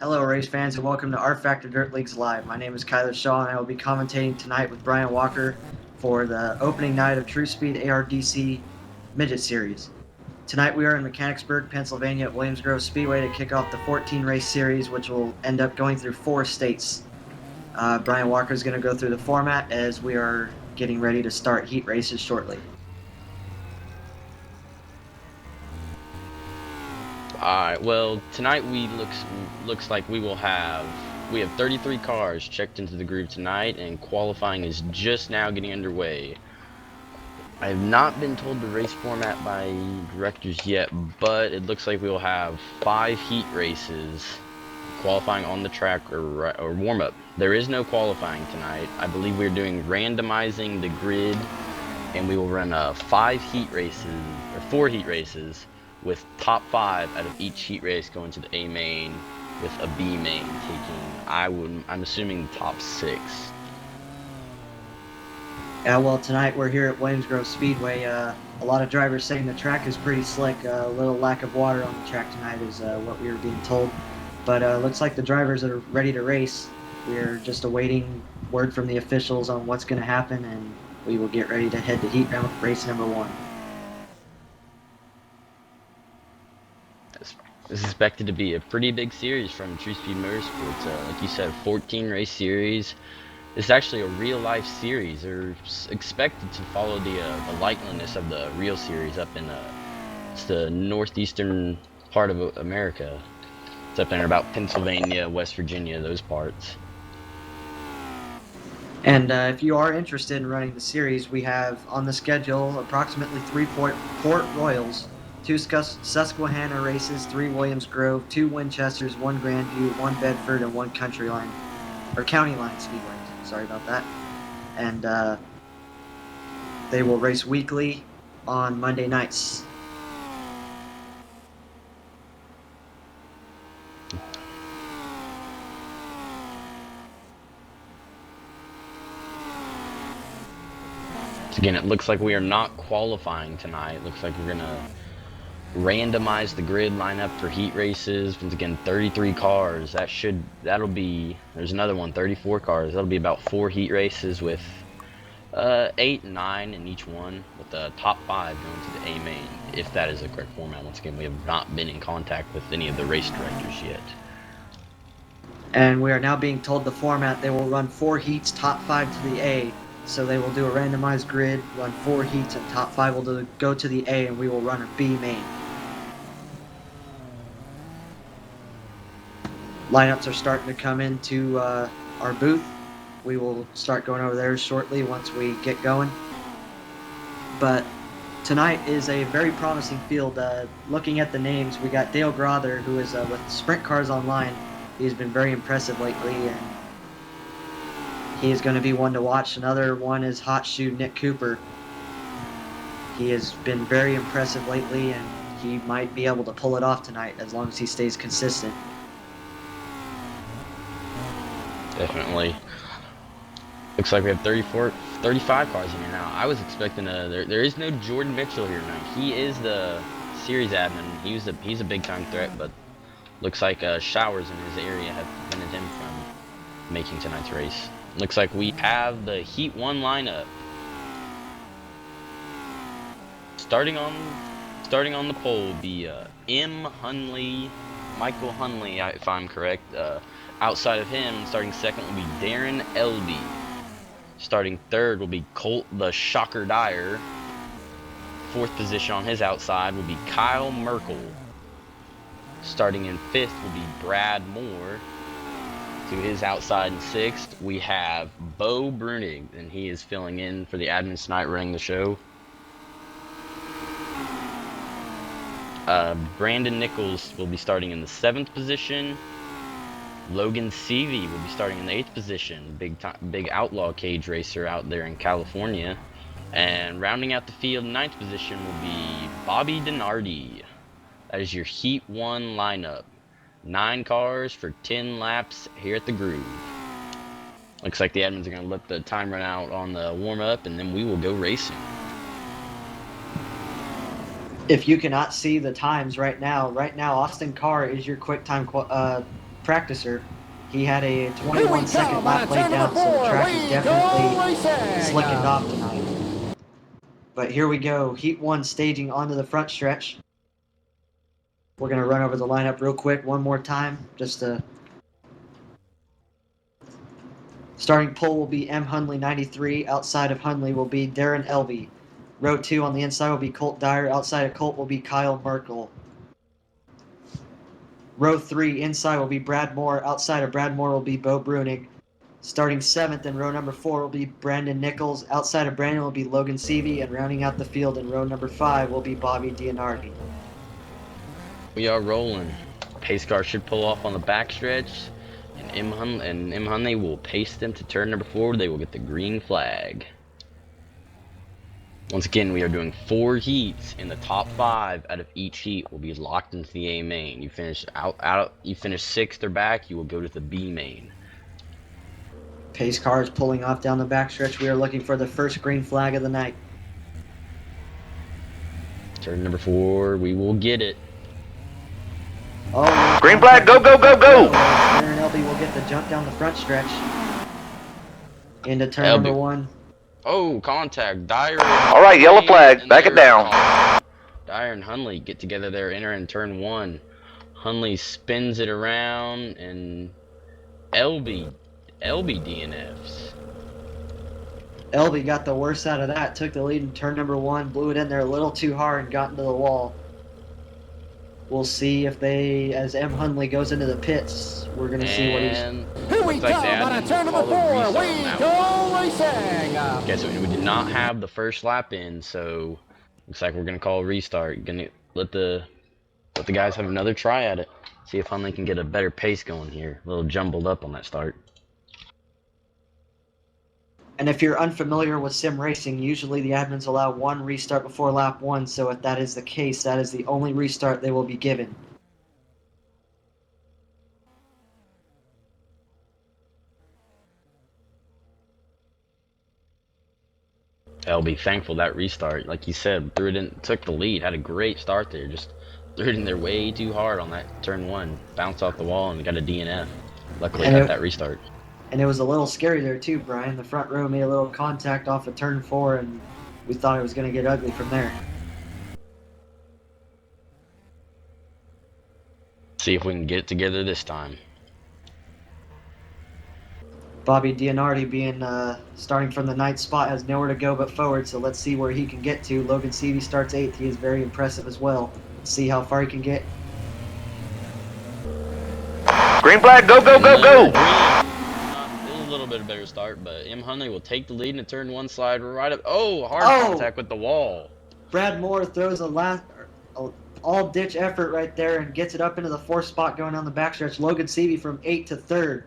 Hello, race fans, and welcome to R Factor Dirt Leagues Live. My name is Kyler Shaw, and I will be commentating tonight with Brian Walker for the opening night of Truspeed ARDC Midget Series. Tonight we are in Mechanicsburg, Pennsylvania at Williams Grove Speedway to kick off the 14-race series, which will end up going through 4 states. Brian Walker is going to go through the format as we are getting ready to start heat races shortly. Alright, well, tonight looks like we have 33 cars checked into the group tonight, and qualifying is just now getting underway. I have not been told the race format by directors yet, but it looks like we will have 5 heat races, qualifying on the track or warm-up. There is no qualifying tonight. I believe we're doing randomizing the grid, and we will run 4 heat races with top 5 out of each heat race going to the A main, with a B main taking, I'm assuming, the top 6. Yeah, well, tonight we're here at Williams Grove Speedway. A lot of drivers saying the track is pretty slick. A little lack of water on the track tonight is what we were being told. But looks like the drivers are ready to race. We're just awaiting word from the officials on what's going to happen, and we will get ready to head to heat race number 1. This is expected to be a pretty big series from Truspeed Motorsports. Like you said, 14 race series. This is actually a real life series. They're expected to follow the likeliness of the real series up in it's the northeastern part of America. It's up there about Pennsylvania, West Virginia, those parts. And if you are interested in running the series, we have on the schedule approximately 3 Port Royals, 2 Susquehanna races, 3 Williams Grove, 2 Winchesters, 1 Grandview, 1 Bedford, and 1 County Line Speedway. Sorry about that. And they will race weekly on Monday nights. Again, it looks like we are not qualifying tonight. It looks like we're gonna randomize the grid lineup for heat races. Once again, 33 cars. There's another one, 34 cars. That'll be about 4 heat races with 8 and 9 in each one, with the top 5 going to the A main, if that is the correct format. Once again, we have not been in contact with any of the race directors yet. And we are now being told the format. They will run 4 heats, top 5 to the A. So they will do a randomized grid, run 4 heats, and top 5 will go to the A, and we will run a B main. Lineups are starting to come into our booth. We will start going over there shortly once we get going. But tonight is a very promising field. Looking at the names, we got Dale Grother, who is with Sprint Cars Online. He's been very impressive lately, and he is going to be one to watch. Another one is Hot Shoe Nick Cooper. He has been very impressive lately, and he might be able to pull it off tonight as long as he stays consistent. Definitely. Looks like we have 35 cars in here now. I was expecting there is no Jordan Mitchell here tonight. He is the series admin. He's a big time threat, but looks like showers in his area have prevented him from making tonight's race. Looks like we have the Heat 1 lineup. Starting on the pole will be Michael Hunley, if I'm correct. Outside of him, starting second will be Darren Elby. Starting third will be Colt the Shocker Dyer. 4th position on his outside will be Kyle Merkel. Starting in 5th will be Brad Moore. To his outside in 6th, we have Bo Brunig, and he is filling in for the admin tonight, running the show. Brandon Nichols will be starting in the 7th position. Logan Seavey will be starting in the 8th position. Big outlaw cage racer out there in California. And rounding out the field, 9th position will be Bobby Denardi. That is your Heat 1 lineup. 9 cars for 10 laps here at the Groove. Looks like the admins are going to let the time run out on the warm-up, and then we will go racing. If you cannot see the times right now Austin Carr is your quick time practicer, he had a 21-second lap laid down, so the track is definitely slickened off tonight. But here we go, Heat 1 staging onto the front stretch. We're going to run over the lineup real quick one more time, just to... Starting pole will be M. Hundley 93. Outside of Hundley will be Darren Elvey. Row 2 on the inside will be Colt Dyer. Outside of Colt will be Kyle Merkel. Row 3 inside will be Brad Moore. Outside of Brad Moore will be Bo Brunig. Starting 7th in row number 4 will be Brandon Nichols. Outside of Brandon will be Logan Seavey. And rounding out the field in row number 5 will be Bobby Dianardi. We are rolling. Pace car should pull off on the backstretch. And M. Hundley will pace them to turn number 4. They will get the green flag. Once again, we are doing 4 heats, and the top 5 out of each heat will be locked into the A main. You finish you finish 6th or back, you will go to the B main. Pace car is pulling off down the backstretch. We are looking for the first green flag of the night. Turn number 4, we will get it. Oh, green flag, go, go, go, go! Darren Elby will get the jump down the front stretch into turn number 1. Oh, contact. Dyer. All right, yellow flag. Back it down. Dyer and Hundley get together there, enter in turn 1. Hundley spins it around, and LB DNFs. Elby got the worst out of that, took the lead in turn number 1, blew it in there a little too hard and got into the wall. We'll see if they, as M. Hundley goes into the pits, we're going to see what he's... Here we go, on turn number 4, we go racing! Okay, so we did not have the first lap in, so looks like we're going to call a restart. Gonna let the guys have another try at it. See if Hundley can get a better pace going here. A little jumbled up on that start. And if you're unfamiliar with sim racing, usually the admins allow 1 restart before lap 1, so if that is the case, that is the only restart they will be given. I'll be thankful that restart, like you said, threw it in, took the lead, had a great start there, just threw it in there way too hard on that turn 1, bounced off the wall and got a DNF. Luckily got that restart. And it was a little scary there too, Brian. The front row made a little contact off of turn 4, and we thought it was going to get ugly from there. See if we can get it together this time. Bobby Dianardi, being starting from the 9th spot, has nowhere to go but forward, so let's see where he can get to. Logan Seavey starts 8th. He is very impressive as well. Let's see how far he can get. Green flag, go, go, go, go! It was a little bit of a better start, but M. Hundley will take the lead in a turn 1 slide right up. Oh, hard contact with the wall. Brad Moore throws a all-ditch effort right there and gets it up into the 4th spot going on the backstretch. Logan Seavey from 8th to 3rd.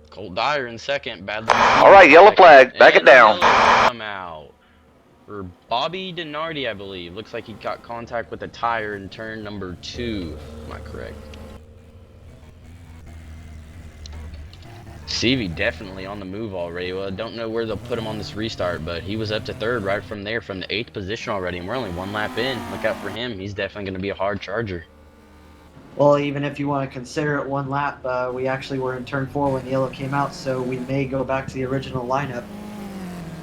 Colt Dyer in 2nd. All right, yellow flag. Back it down. Come out for Bobby Dianardi, I believe. Looks like he got contact with a tire in turn number 2. Am I correct? Seavey definitely on the move already. Well, I don't know where they'll put him on this restart, but he was up to 3rd right from there, from the 8th position already, and we're only 1 lap in. Look out for him. He's definitely going to be a hard charger. Well, even if you want to consider it 1 lap, we actually were in turn 4 when the yellow came out, so we may go back to the original lineup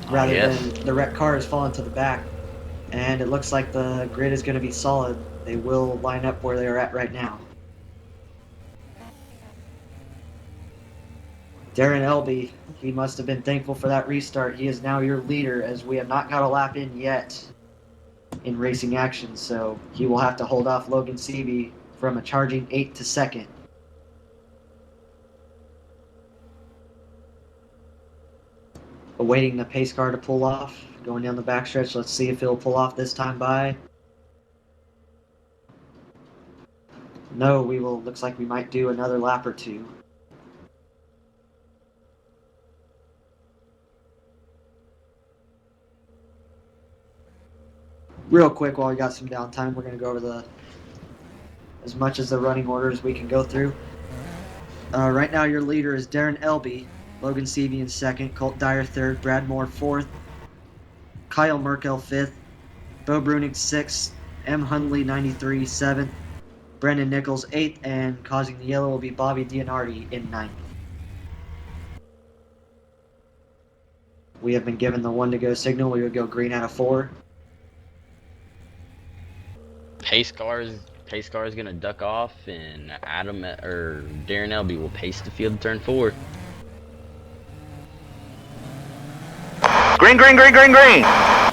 rather than the wrecked cars falling to the back. And it looks like the grid is going to be solid. They will line up where they are at right now. Darren Elby, he must have been thankful for that restart. He is now your leader, as we have not got a lap in yet in racing action, so he will have to hold off Logan Seavey from a charging 8th to 2nd. Awaiting the pace car to pull off, going down the backstretch. Let's see if he'll pull off this time by. No, looks like we might do another lap or 2. Real quick, while we got some downtime, we're going to go over as much as the running order as we can go through. Right now, your leader is Darren Elby, Logan Seavey in 2nd, Colt Dyer 3rd, Brad Moore 4th, Kyle Merkel 5th, Bo Brunig 6th, M. Hundley 93 7th, Brendan Nichols 8th, and causing the yellow will be Bobby Dianardi in 9th. We have been given the 1 to go signal. We would go green out of 4. Pace car is gonna duck off, and Darren Elby will pace the field to turn 4. Green, green, green, green, green.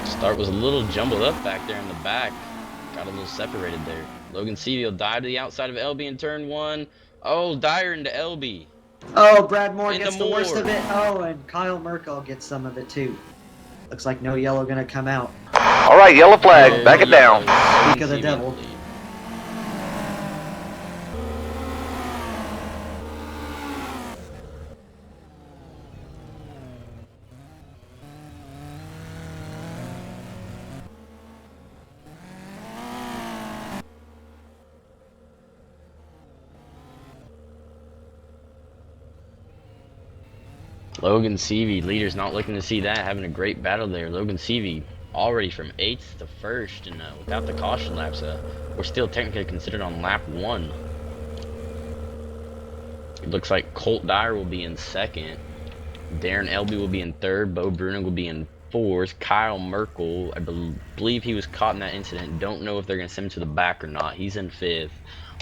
Start was a little jumbled up back there in the back. Got a little separated there. Logan Seavey will dive to the outside of LB in turn 1. Oh, Dyer into LB. Oh, Brad Moore Into gets the worst Moore. of it. Oh, and Kyle Merkel gets some of it too. Looks like no yellow gonna come out. All right, yellow flag. Back it down. Speak of the devil. Logan Seavey, leader's not looking to see that, having a great battle there. Logan Seavey already from 8th to 1st, and without the caution laps, we're still technically considered on lap 1. It looks like Colt Dyer will be in 2nd. Darren Elby will be in 3rd. Bo Bruning will be in 4th. Kyle Merkel, I believe he was caught in that incident. Don't know if they're going to send him to the back or not. He's in 5th.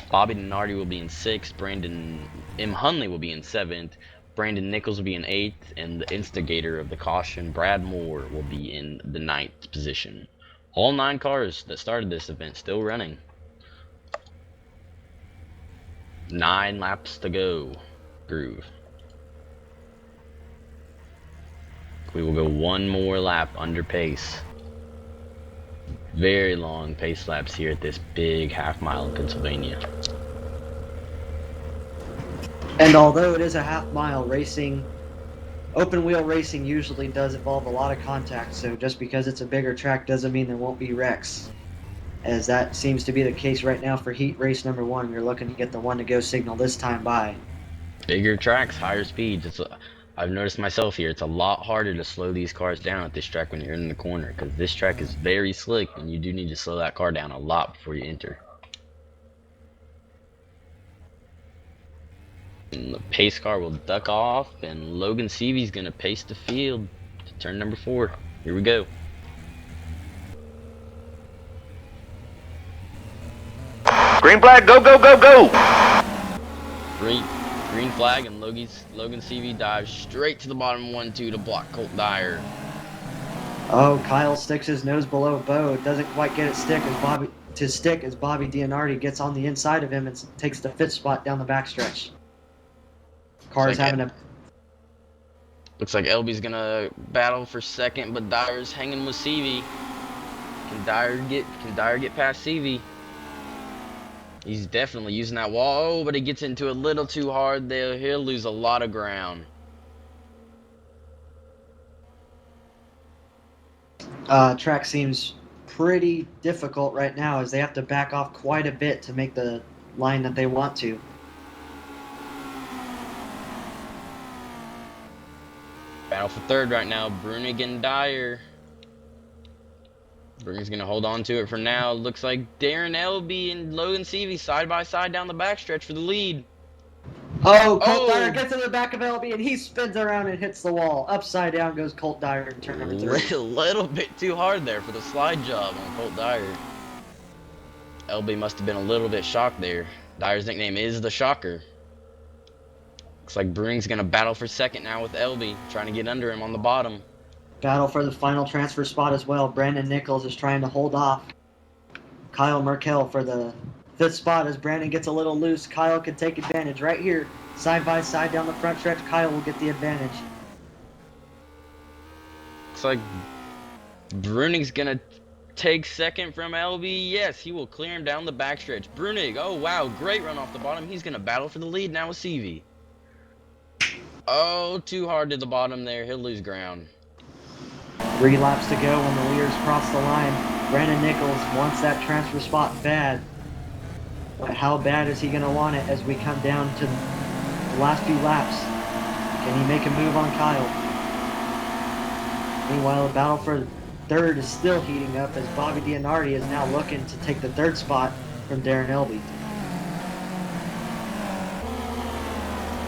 Bobby Denardi will be in 6th. Brandon M. Hunley will be in 7th. Brandon Nichols will be in 8th, and the instigator of the caution, Brad Moore, will be in the 9th position. All 9 cars that started this event still running. 9 laps to go. Groove. We will go 1 more lap under pace. Very long pace laps here at this big half mile in Pennsylvania. And although it is a half mile racing, open wheel racing usually does involve a lot of contact, so just because it's a bigger track doesn't mean there won't be wrecks. As that seems to be the case right now for heat race number 1. We're looking to get the 1 to go signal this time by. Bigger tracks, higher speeds. I've noticed myself here, it's a lot harder to slow these cars down at this track when you're in the corner, because this track is very slick and you do need to slow that car down a lot before you enter. And the pace car will duck off, and Logan Seavey's going to pace the field to turn number 4. Here we go. Green flag. Go, go, go, go. Green flag, and Logan Seavey dives straight to the bottom 1-2 to block Colt Dyer. Oh, Kyle sticks his nose below Bo. Doesn't quite get it stick as Bobby Dianardi gets on the inside of him and takes the 5th spot down the backstretch. Car's having a... Looks like LB's gonna battle for 2nd, but Dyer's hanging with Seavey. Can Dyer get past Seavey? He's definitely using that wall. Oh, but he gets into it a little too hard there. He'll lose a lot of ground. Track seems pretty difficult right now as they have to back off quite a bit to make the line that they want to. Battle for 3rd right now, Brunig and Dyer. Brunig's gonna hold on to it for now. Looks like Darren Elby and Logan Seavey side by side down the backstretch for the lead. Oh, Colt Dyer gets to the back of LB and he spins around and hits the wall. Upside down goes Colt Dyer in turn number 3. A little bit too hard there for the slide job on Colt Dyer. LB must have been a little bit shocked there. Dyer's nickname is the Shocker. Looks like Brunig's gonna battle for 2nd now with LB, trying to get under him on the bottom. Battle for the final transfer spot as well. Brandon Nichols is trying to hold off Kyle Merkel for the 5th spot as Brandon gets a little loose. Kyle can take advantage right here. Side by side down the front stretch, Kyle will get the advantage. Looks like Brunig's gonna take 2nd from LB. Yes, he will clear him down the backstretch. Brunig, oh wow, great run off the bottom. He's gonna battle for the lead now with Seavey. Oh, too hard to the bottom there. He'll lose ground. 3 laps to go when the leaders cross the line. Brandon Nichols wants that transfer spot bad. But how bad is he going to want it as we come down to the last few laps? Can he make a move on Kyle? Meanwhile, the battle for 3rd is still heating up as Bobby Dianardi is now looking to take the 3rd spot from Darren Elby.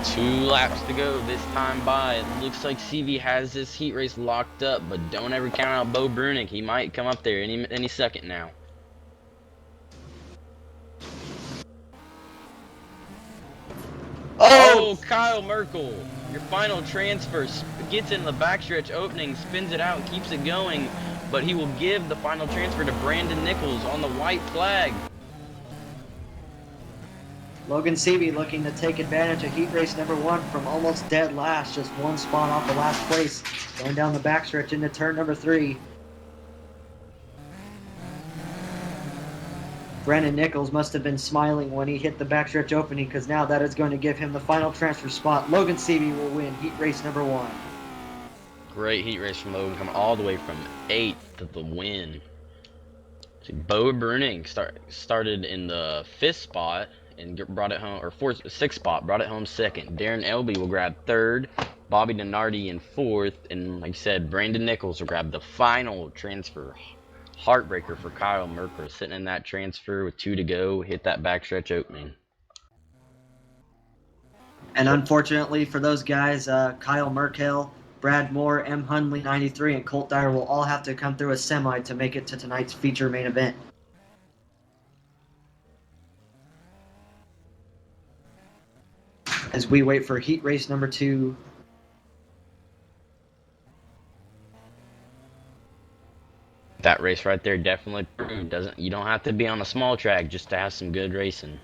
2 laps to go this time by. It looks like CV has this heat race locked up, but don't ever count out Bo Brunig. He might come up there any second now. Oh, Kyle Merkel, your final transfer, gets in the backstretch opening, spins it out, keeps it going, but he will give the final transfer to Brandon Nichols on the white flag. Logan Seavey looking to take advantage of heat race number 1 from almost dead last, just 1 spot off the last place, going down the backstretch into turn number 3. Brandon Nichols must have been smiling when he hit the backstretch opening, because now that is going to give him the final transfer spot. Logan Seavey will win heat race number 1. Great heat race from Logan, coming all the way from 8th to the win. See, Bo Bruning started in the 5th spot and brought it home, or 6th spot, brought it home 2nd. Darren Elby will grab 3rd, Bobby Donardi in 4th, and like I said, Brandon Nichols will grab the final transfer. Heartbreaker for Kyle Merker, sitting in that transfer with 2 to go, hit that backstretch opening. And unfortunately for those guys, Kyle Merkel, Brad Moore, M. Hundley 93, and Colt Dyer will all have to come through a semi to make it to tonight's feature main event. As we wait for heat race number 2. That race right there definitely proved you don't have to be on a small track just to have some good racing.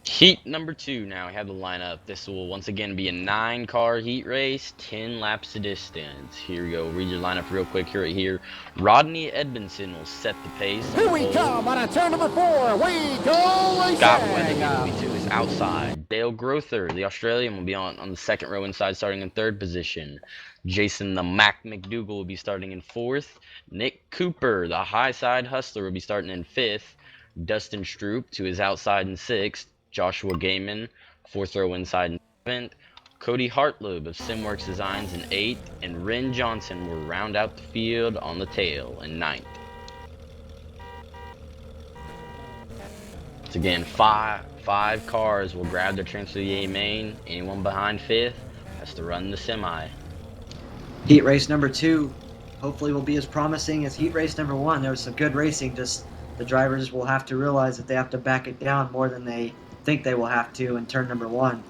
Heat number 2 now, we have the lineup. This will once again be a 9-car heat race, 10 laps to distance. Here we go, read your lineup real quick here. Rodney Edmondson will set the pace. Here we come on a turn number 4. We go racing. Scott Weatherby will be to his outside. Dale Grother, the Australian, will be on the 2nd row inside, starting in 3rd position. Jason the Mac McDougal will be starting in 4th. Nick Cooper, the high side hustler, will be starting in 5th. Dustin Stroop to his outside in 6th. Joshua Gaiman, 4th row inside in 7th. Cody Hartlube of Simworks Designs in 8th. And Ren Johnson will round out the field on the tail in 9th. Once again, five cars will grab their transfer to the A main. Anyone behind 5th has to run the semi. Heat race number 2 hopefully will be as promising as heat race number 1. There was some good racing, just the drivers will have to realize that they have to back it down more than they think they will have to in turn number 1.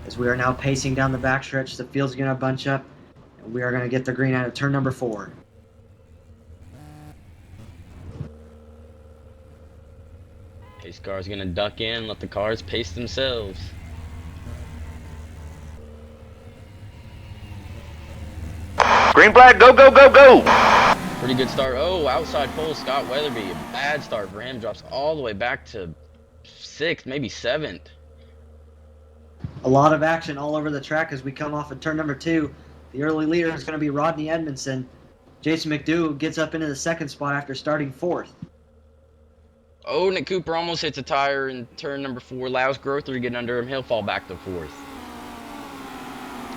As we are now pacing down the backstretch, the field's going to bunch up, and we are going to get the green out of turn number 4. Pace car's going to duck in, let the cars pace themselves. Green flag, go, go, go, go! Pretty good start. Oh, outside pole, Scott Weatherby. A bad start for him. Drops all the way back to 6th, maybe 7th. A lot of action all over the track as we come off of turn number 2. The early leader is going to be Rodney Edmondson. Jason McDougal gets up into the 2nd spot after starting 4th. Oh, Nick Cooper almost hits a tire in turn number 4. Allows Grother to get under him. He'll fall back to 4th.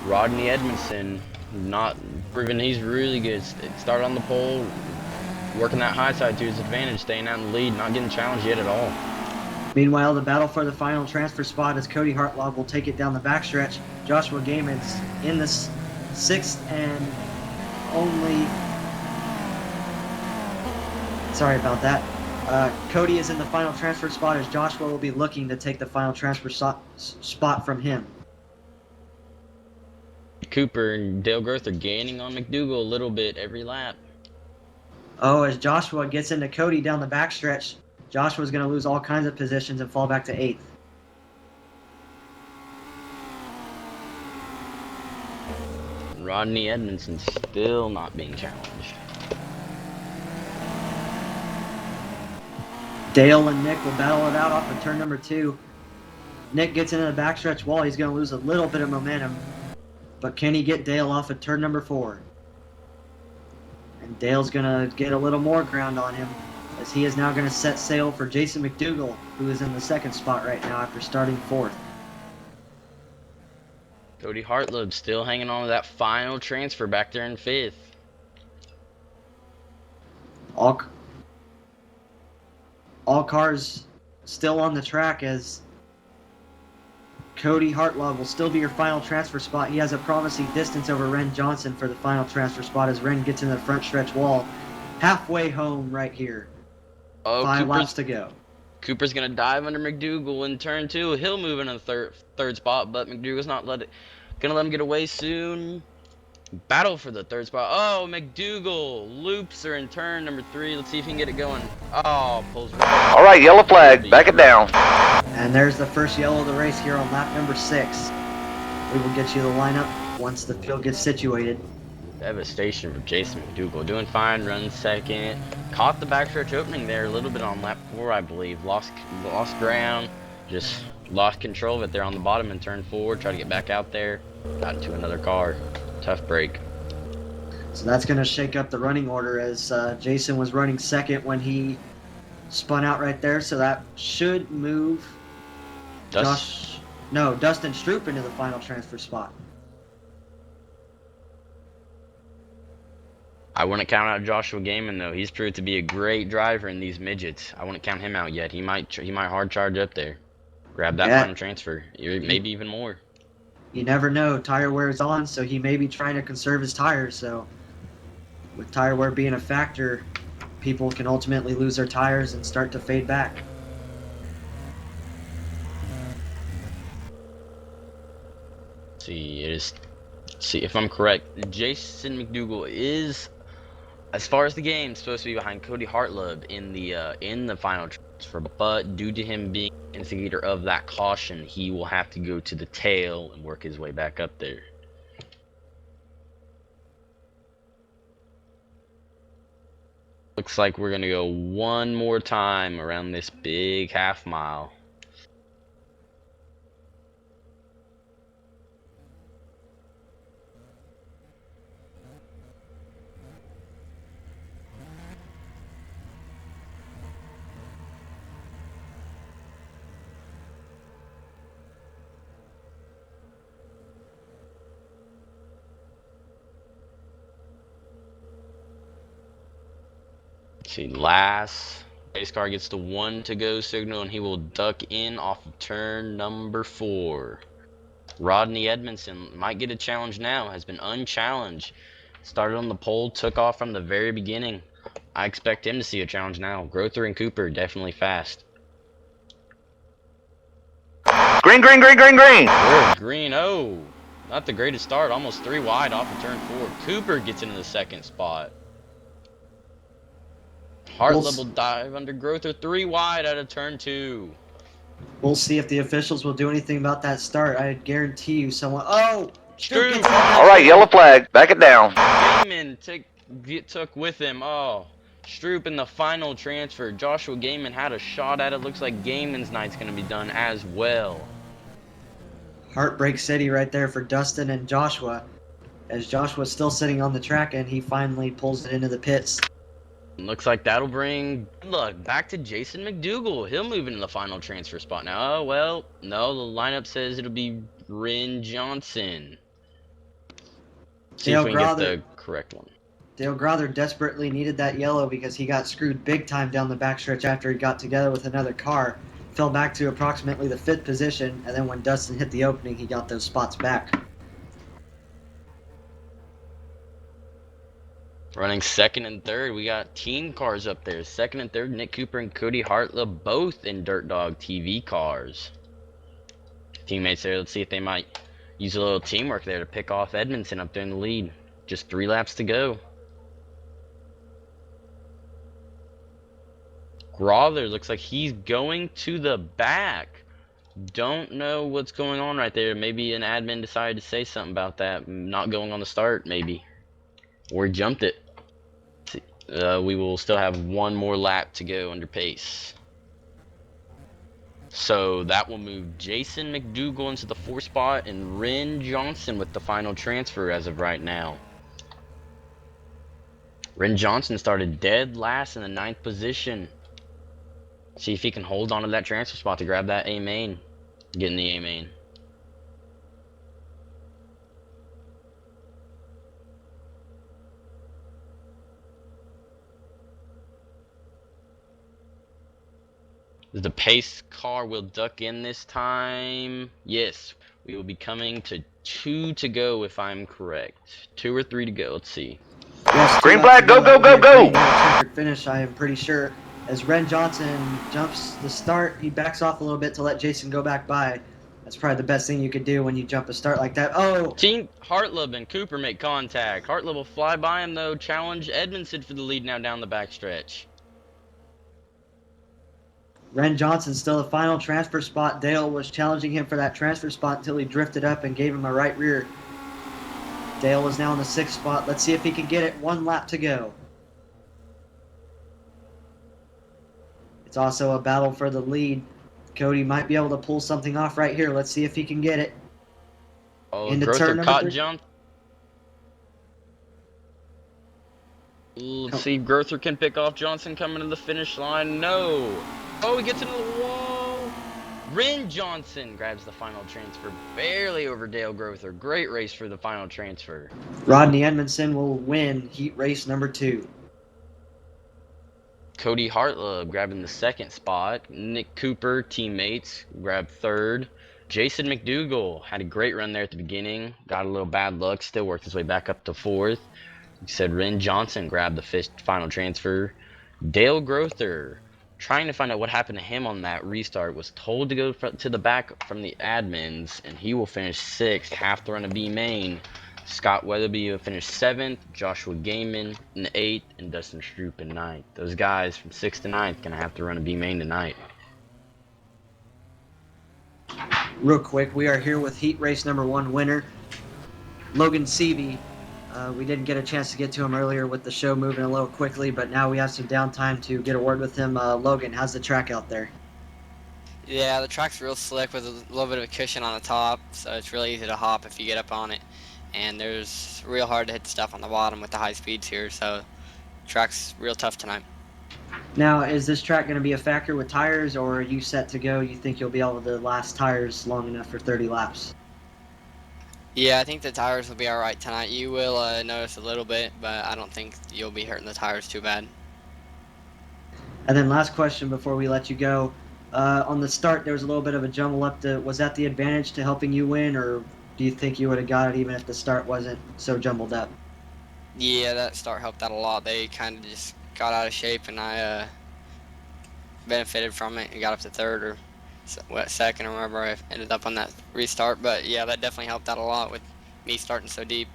Rodney Edmondson, not proving he's really good. Start on the pole, working that high side to his advantage, staying out in the lead, not getting challenged yet at all. Meanwhile, the battle for the final transfer spot as Cody Hartlog will take it down the backstretch. Joshua Gaiman's in the 6th and only... Sorry about that. Cody is in the final transfer spot as Joshua will be looking to take the final transfer spot from him. Cooper and Dale Groth are gaining on McDougal a little bit every lap. Oh, as Joshua gets into Cody down the backstretch, Joshua's going to lose all kinds of positions and fall back to 8th. Rodney Edmondson still not being challenged. Dale and Nick will battle it out off of turn number 2. Nick gets into the backstretch wall. He's going to lose a little bit of momentum. But can he get Dale off of turn number 4? And Dale's going to get a little more ground on him, as he is now going to set sail for Jason McDougal, who is in the 2nd spot right now after starting 4th. Cody Hartleb still hanging on to that final transfer back there in 5th. All cars still on the track as Cody Hartlove will still be your final transfer spot. He has a promising distance over Ren Johnson for the final transfer spot as Ren gets into the front stretch wall. Halfway home right here. Oh, 5 laps to go. Cooper's gonna dive under McDougal in turn 2. He'll move into the third spot, but McDougal's not gonna let him get away soon. Battle for the 3rd spot. Oh, McDougal loops her in turn number 3. Let's see if he can get it going. Oh, pulls right. All right, yellow flag. Back it down. And there's the first yellow of the race here on lap number 6. We will get you the lineup once the field gets situated. Devastation for Jason McDougal. Doing fine, runs 2nd. Caught the backstretch opening there a little bit on lap 4, I believe. Lost ground. Just lost control of it there on the bottom in turn 4. Try to get back out there. Got into another car. Tough break. So that's going to shake up the running order as Jason was running 2nd when he spun out right there. So that should move Dustin Stroop into the final transfer spot. I wouldn't count out Joshua Gaiman though. He's proved to be a great driver in these midgets. I wouldn't count him out yet. He might hard charge up there. Grab that final transfer. Maybe even more. You never know. Tire wear is on, so he may be trying to conserve his tires. So with tire wear being a factor, people can ultimately lose their tires and start to fade back. See if I'm correct. Jason McDougal is, as far as the game, supposed to be behind Cody Hartleb in the final transfer, but due to him being instigator of that caution, he will have to go to the tail and work his way back up there. Looks like we're gonna go one more time around this big half mile. See, last race car gets the 1 to go signal, and he will duck in off of turn number 4. Rodney Edmondson might get a challenge now. Has been unchallenged. Started on the pole, took off from the very beginning. I expect him to see a challenge now. Grother and Cooper definitely fast. Green, green, green, green, green. Green. Oh, not the greatest start. Almost 3 wide off of turn 4. Cooper gets into the 2nd spot. Hartleb will dive under Grother 3 wide out of turn 2. We'll see if the officials will do anything about that start. I guarantee you someone... Oh! Stroop! All right, yellow flag. Back it down. Gaiman took with him. Oh, Stroop in the final transfer. Joshua Gaiman had a shot at it. Looks like Gaiman's night's going to be done as well. Heartbreak City right there for Dustin and Joshua. As Joshua's still sitting on the track and he finally pulls it into the pits. Looks like that'll bring good luck back to Jason McDougal. He'll move into the final transfer spot now. Oh, well, no, the lineup says it'll be Ren Johnson. See if we can get the correct one. Dale Grother desperately needed that yellow because he got screwed big time down the backstretch after he got together with another car. Fell back to approximately the 5th position, and then when Dustin hit the opening, he got those spots back. Running 2nd and 3rd, we got team cars up there. 2nd and 3rd, Nick Cooper and Cody Hartleb, both in Dirt Dog TV cars. Teammates there, let's see if they might use a little teamwork there to pick off Edmondson up there in the lead. Just 3 laps to go. Grother looks like he's going to the back. Don't know what's going on right there. Maybe an admin decided to say something about that. Not going on the start, maybe. Or jumped it. We will still have 1 more lap to go under pace. So that will move Jason McDougal into the 4th spot and Ren Johnson with the final transfer as of right now. Ren Johnson started dead last in the 9th position. See if he can hold on to that transfer spot to grab that A main. Get in the A main. The pace car will duck in this time. Yes, we will be coming to 2 to go if I'm correct. 2 or 3 to go. Let's see. Yes, Green 2 laps flag, to go, go, That would go, be a green go! and a checkered finish, I am pretty sure. As Ren Johnson jumps the start, he backs off a little bit to let Jason go back by. That's probably the best thing you could do when you jump a start like that. Oh, Team Hartleb and Cooper make contact. Hartleb will fly by him though. Challenge Edmondson for the lead now down the backstretch. Ren Johnson still the final transfer spot. Dale was challenging him for that transfer spot until he drifted up and gave him a right rear. Dale is now in the 6th spot. Let's see if he can get it. 1 lap to go. It's also a battle for the lead. Cody might be able to pull something off right here. Let's see if he can get it. Oh, Into Grother turn number caught 3. jump. Let's see if Grother can pick off Johnson coming to the finish line. No. Oh, he gets into the wall. Ren Johnson grabs the final transfer, barely over Dale Grother. Great race for the final transfer. Rodney Edmondson will win heat race number 2. Cody Hartleb grabbing the 2nd spot. Nick Cooper, teammates, grabbed 3rd. Jason McDougall had a great run there at the beginning. Got a little bad luck, still worked his way back up to 4th. Like I said, Ren Johnson grabbed the 5th final transfer. Dale Grother, trying to find out what happened to him on that restart, was told to go to the back from the admins, and he will finish 6th, half the run of B main. Scott Weatherby will finish 7th, Joshua Gaiman in 8th, and Dustin Stroop in 9th. Those guys from 6th to 9th gonna have to run a B main tonight. Real quick, we are here with heat race number 1 winner, Logan Seavey. We didn't get a chance to get to him earlier with the show moving a little quickly, but now we have some downtime to get a word with him. Logan, how's the track out there? Yeah, the track's real slick with a little bit of a cushion on the top, so it's really easy to hop if you get up on it. And there's real hard to hit stuff on the bottom with the high speeds here, so track's real tough tonight. Now, is this track going to be a factor with tires, or are you set to go? You think you'll be able to last tires long enough for 30 laps? Yeah, I think the tires will be alright tonight. You will notice a little bit, but I don't think you'll be hurting the tires too bad. And then last question before we let you go. On the start, there was a little bit of a jumble up. Was that the advantage to helping you win, or do you think you would have got it even if the start wasn't so jumbled up? Yeah, that start helped out a lot. They kind of just got out of shape, and I benefited from it and got up to 3rd or 2nd or wherever I ended up on that restart. But yeah, that definitely helped out a lot with me starting so deep.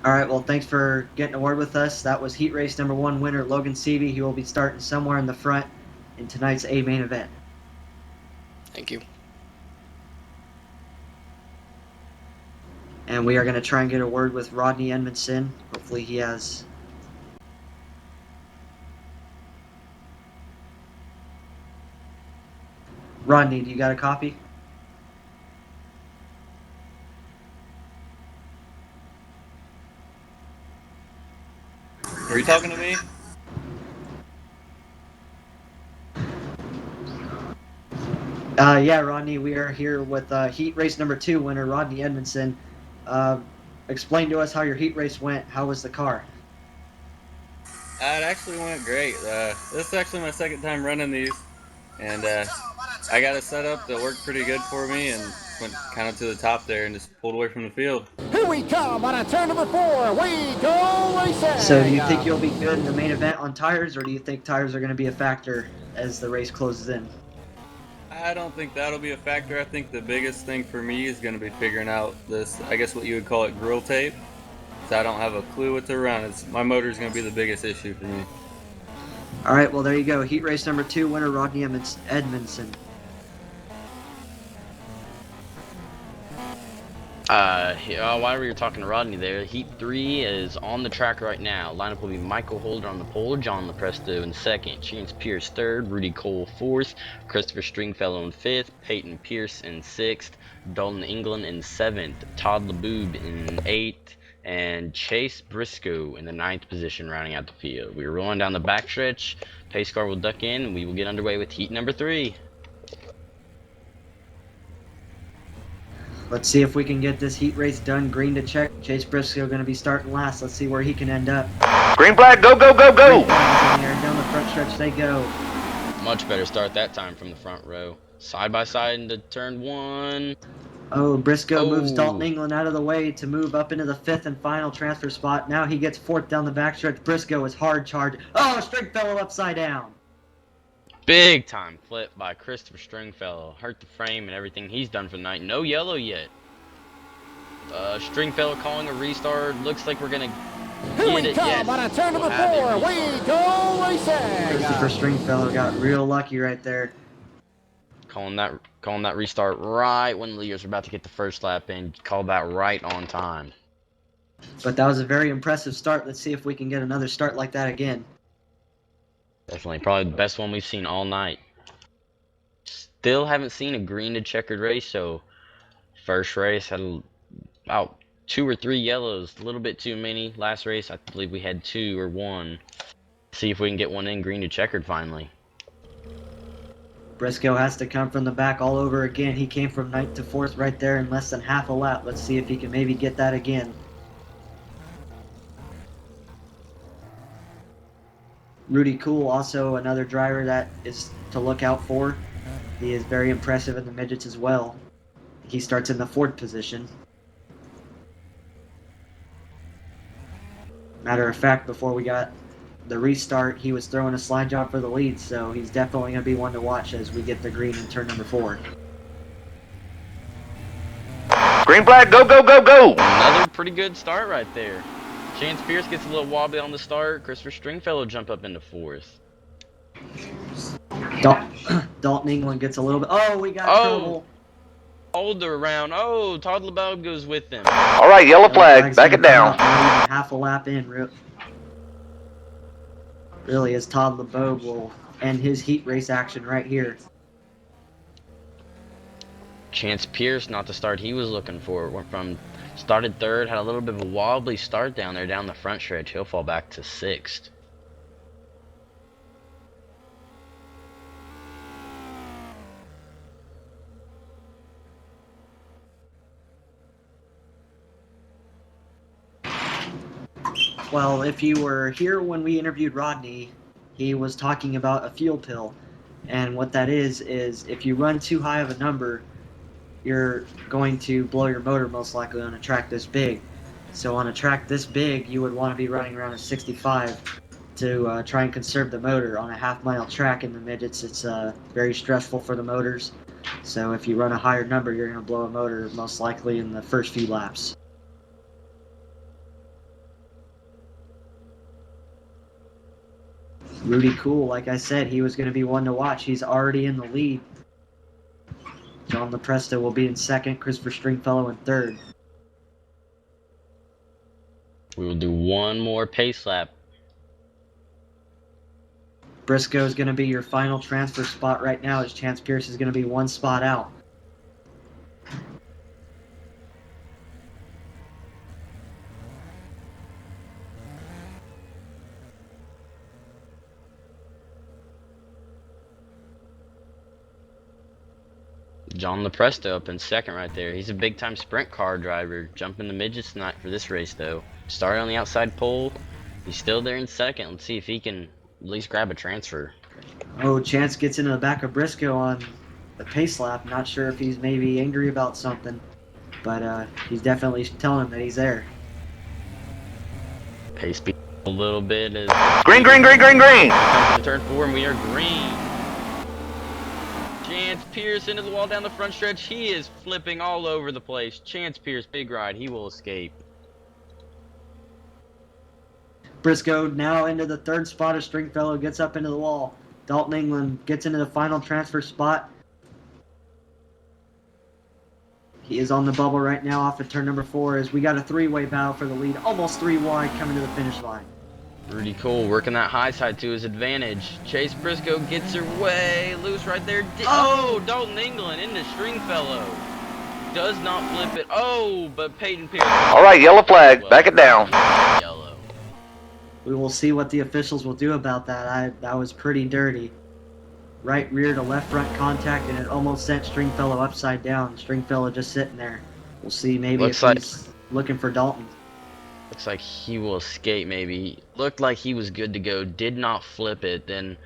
All right, well, thanks for getting a word with us. That was heat race number 1 winner, Logan Seavey. He will be starting somewhere in the front in tonight's A main event. Thank you. And we are going to try and get a word with Rodney Edmondson. Hopefully he has... Rodney, do you got a copy? Are you talking to me? Yeah, Rodney, we are here with heat race number 2 winner, Rodney Edmondson. Explain to us how your heat race went. How was the car? It actually went great. This is actually my 2nd time running these, and I got it set up to work pretty good for me and went kind of to the top there and just pulled away from the field. Here we come on a turn number 4. We go racing. So do you think you'll be good in the main event on tires, or do you think tires are going to be a factor as the race closes in? I don't think that'll be a factor. I think the biggest thing for me is going to be figuring out this, I guess what you would call it, grill tape. So I don't have a clue what to run. My motor is going to be the biggest issue for me. All right, well, there you go. Heat race number 2 winner, Rodney Edmondson. While we were talking to Rodney there, Heat 3 is on the track right now. Lineup will be Michael Holder on the pole, John Lepresto in 2nd, Chance Pierce 3rd, Rudy Cole 4th, Christopher Stringfellow in 5th, Peyton Pierce in 6th, Dalton England in 7th, Todd LeBoob in 8th, and Chase Briscoe in the 9th position rounding out the field. We are rolling down the backstretch. Pace car will duck in, and we will get underway with Heat number 3. Let's see if we can get this heat race done. Green to check. Chase Briscoe going to be starting last. Let's see where he can end up. Green flag, go, go, go, go! Green flag is in the air. Down the front stretch they go. Much better start that time from the front row. Side by side into turn 1. Oh, Briscoe moves Dalton Oh, England out of the way to move up into the 5th and final transfer spot. Now he gets 4th down the backstretch. Briscoe is hard charged. Oh, Stringfellow upside down. big time flip by Christopher Stringfellow. Hurt the frame and everything he's done for the night. No yellow yet. Stringfellow calling a restart. Looks like we're going to Here get we it. come Yes, on a turn we'll number have a 4. We restart. go racing. Christopher Stringfellow got real lucky right there. Calling that restart right when the leaders are about to get the first lap in. Called that right on time. But that was a very impressive start. Let's see if we can get another start like that again. Definitely, probably the best one we've seen all night. Still haven't seen a green to checkered race, so first race had about 2 or 3 yellows, a little bit too many. Last race, I believe we had 2 or 1. See if we can get one in green to checkered finally. Briscoe has to come from the back all over again. He came from 9th to 4th right there in less than half a lap. Let's see if he can maybe get that again. Rudy Cool, also another driver that is to look out for. He is very impressive in the midgets as well. He starts in the 4th position. Matter of fact, before we got the restart, he was throwing a slide job for the lead, so he's definitely going to be one to watch as we get the green in turn number 4. Green flag, go, go, go, go! Another pretty good start right there. Chance Pierce gets a little wobbly on the start. Christopher Stringfellow jump up into 4th. Dalton England gets a little bit. Oh, we got trouble. Older around. Oh, Todd LeBeau goes with them. All right, yellow flag, back it down. Not even half a lap in. Really, as Todd LeBeau will end his heat race action right here. Chance Pierce, not the start he was looking for. Went from started 3rd, had a little bit of a wobbly start down there down the front stretch. He'll fall back to 6th. Well, if you were here when we interviewed Rodney, he was talking about a fuel pill. And what that is if you run too high of a number, you're going to blow your motor most likely on a track this big. So on a track this big, you would want to be running around a 65 to try and conserve the motor. On a half-mile track in the midgets, it's very stressful for the motors. So if you run a higher number, you're going to blow a motor most likely in the first few laps. Rudy Cool, like I said, he was going to be one to watch. He's already in the lead. John LaPresta will be in 2nd, Christopher Stringfellow in 3rd. We will do one more pace lap. Briscoe is going to be your final transfer spot right now, as Chance Pierce is going to be 1 spot out. John LaPresta up in 2nd right there. He's a big-time sprint car driver. Jumping the midgets tonight for this race, though. Started on the outside pole. He's still there in 2nd. Let's see if he can at least grab a transfer. Oh, Chance gets into the back of Briscoe on the pace lap. Not sure if he's maybe angry about something, but he's definitely telling him that he's there. Pace speed a little bit as Green, green, green, green, green! comes to turn 4 and we are green. Chance Pierce into the wall down the front stretch. He is flipping all over the place. Chance Pierce, big ride. He will escape. Briscoe now into the 3rd spot as Stringfellow gets up into the wall. Dalton England gets into the final transfer spot. He is on the bubble right now off of turn number 4 as we got a 3-way battle for the lead. Almost 3 wide coming to the finish line. Rudy Cole working that high side to his advantage. Chase Briscoe gets her way loose right there. Oh, Dalton England into Stringfellow. Does not flip it. Oh, but Peyton Pierce. All right, yellow flag, back it down. Yellow. We will see what the officials will do about that. That was pretty dirty. Right rear to left front contact, and it almost sent Stringfellow upside down. Stringfellow just sitting there. We'll see maybe if he's looking for Dalton. Looks like he will escape maybe. Looked like he was good to go. Did not flip it. Then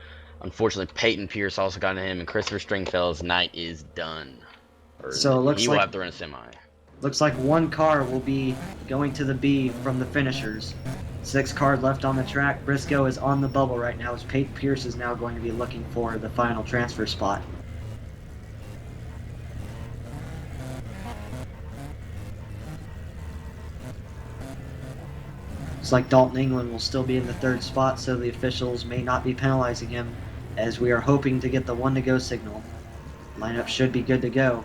Unfortunately, Peyton Pierce also got him, and Christopher Stringfellow's night is done. So it looks he will like have to run a semi. Looks like one car will be going to the B from the finishers. 6 cars left on the track. Briscoe is on the bubble right now as Peyton Pierce is now going to be looking for the final transfer spot. Looks like Dalton England will still be in the 3rd spot, so the officials may not be penalizing him as we are hoping to get the 1 to go signal. Lineup should be good to go.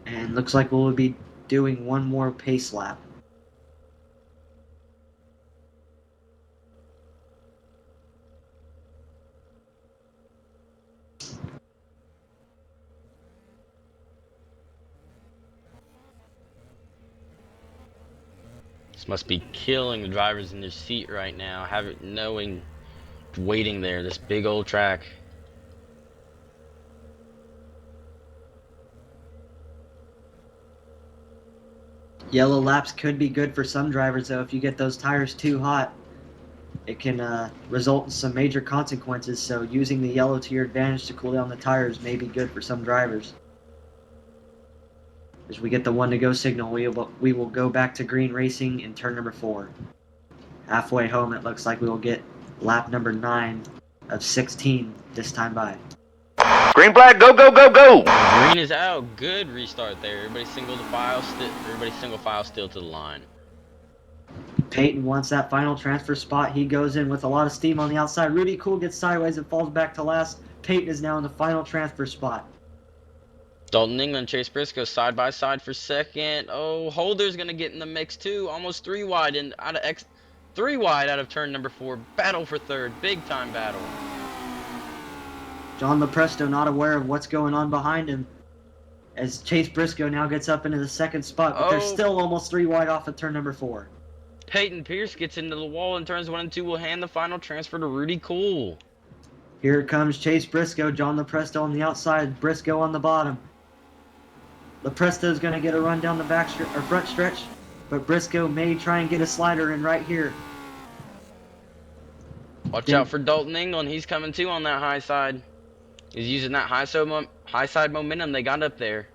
And looks like we'll be doing one more pace lap. This must be killing the drivers in their seat right now, waiting there, this big old track. Yellow laps could be good for some drivers, though. If you get those tires too hot, it can result in some major consequences. So using the yellow to your advantage to cool down the tires may be good for some drivers. As we get the 1 to go signal, we will go back to green racing in turn number 4. Halfway home, it looks like we will get lap number 9 of 16 this time by. Green flag, go, go, go, go! Green is out. Good restart there. Everybody single file still to the line. Peyton wants that final transfer spot. He goes in with a lot of steam on the outside. Rudy Cool gets sideways and falls back to last. Peyton is now in the final transfer spot. Dalton England, Chase Briscoe side by side for second. Oh, Holder's gonna get in the mix too. Almost 3 wide out of turn number 4. Battle for 3rd. Big time battle. John Lepresto not aware of what's going on behind him as Chase Briscoe now gets up into the 2nd spot, but they're still almost 3 wide off of turn number 4. Peyton Pierce gets into the wall in turns 1 and 2. Will hand the final transfer to Rudy Cool. Here comes Chase Briscoe. John Lepresto on the outside. Briscoe on the bottom. Lepresto's going to get a run down the front stretch, but Briscoe may try and get a slider in right here. Watch out for Dalton England. He's coming too on that high side. He's using that high side momentum they got up there.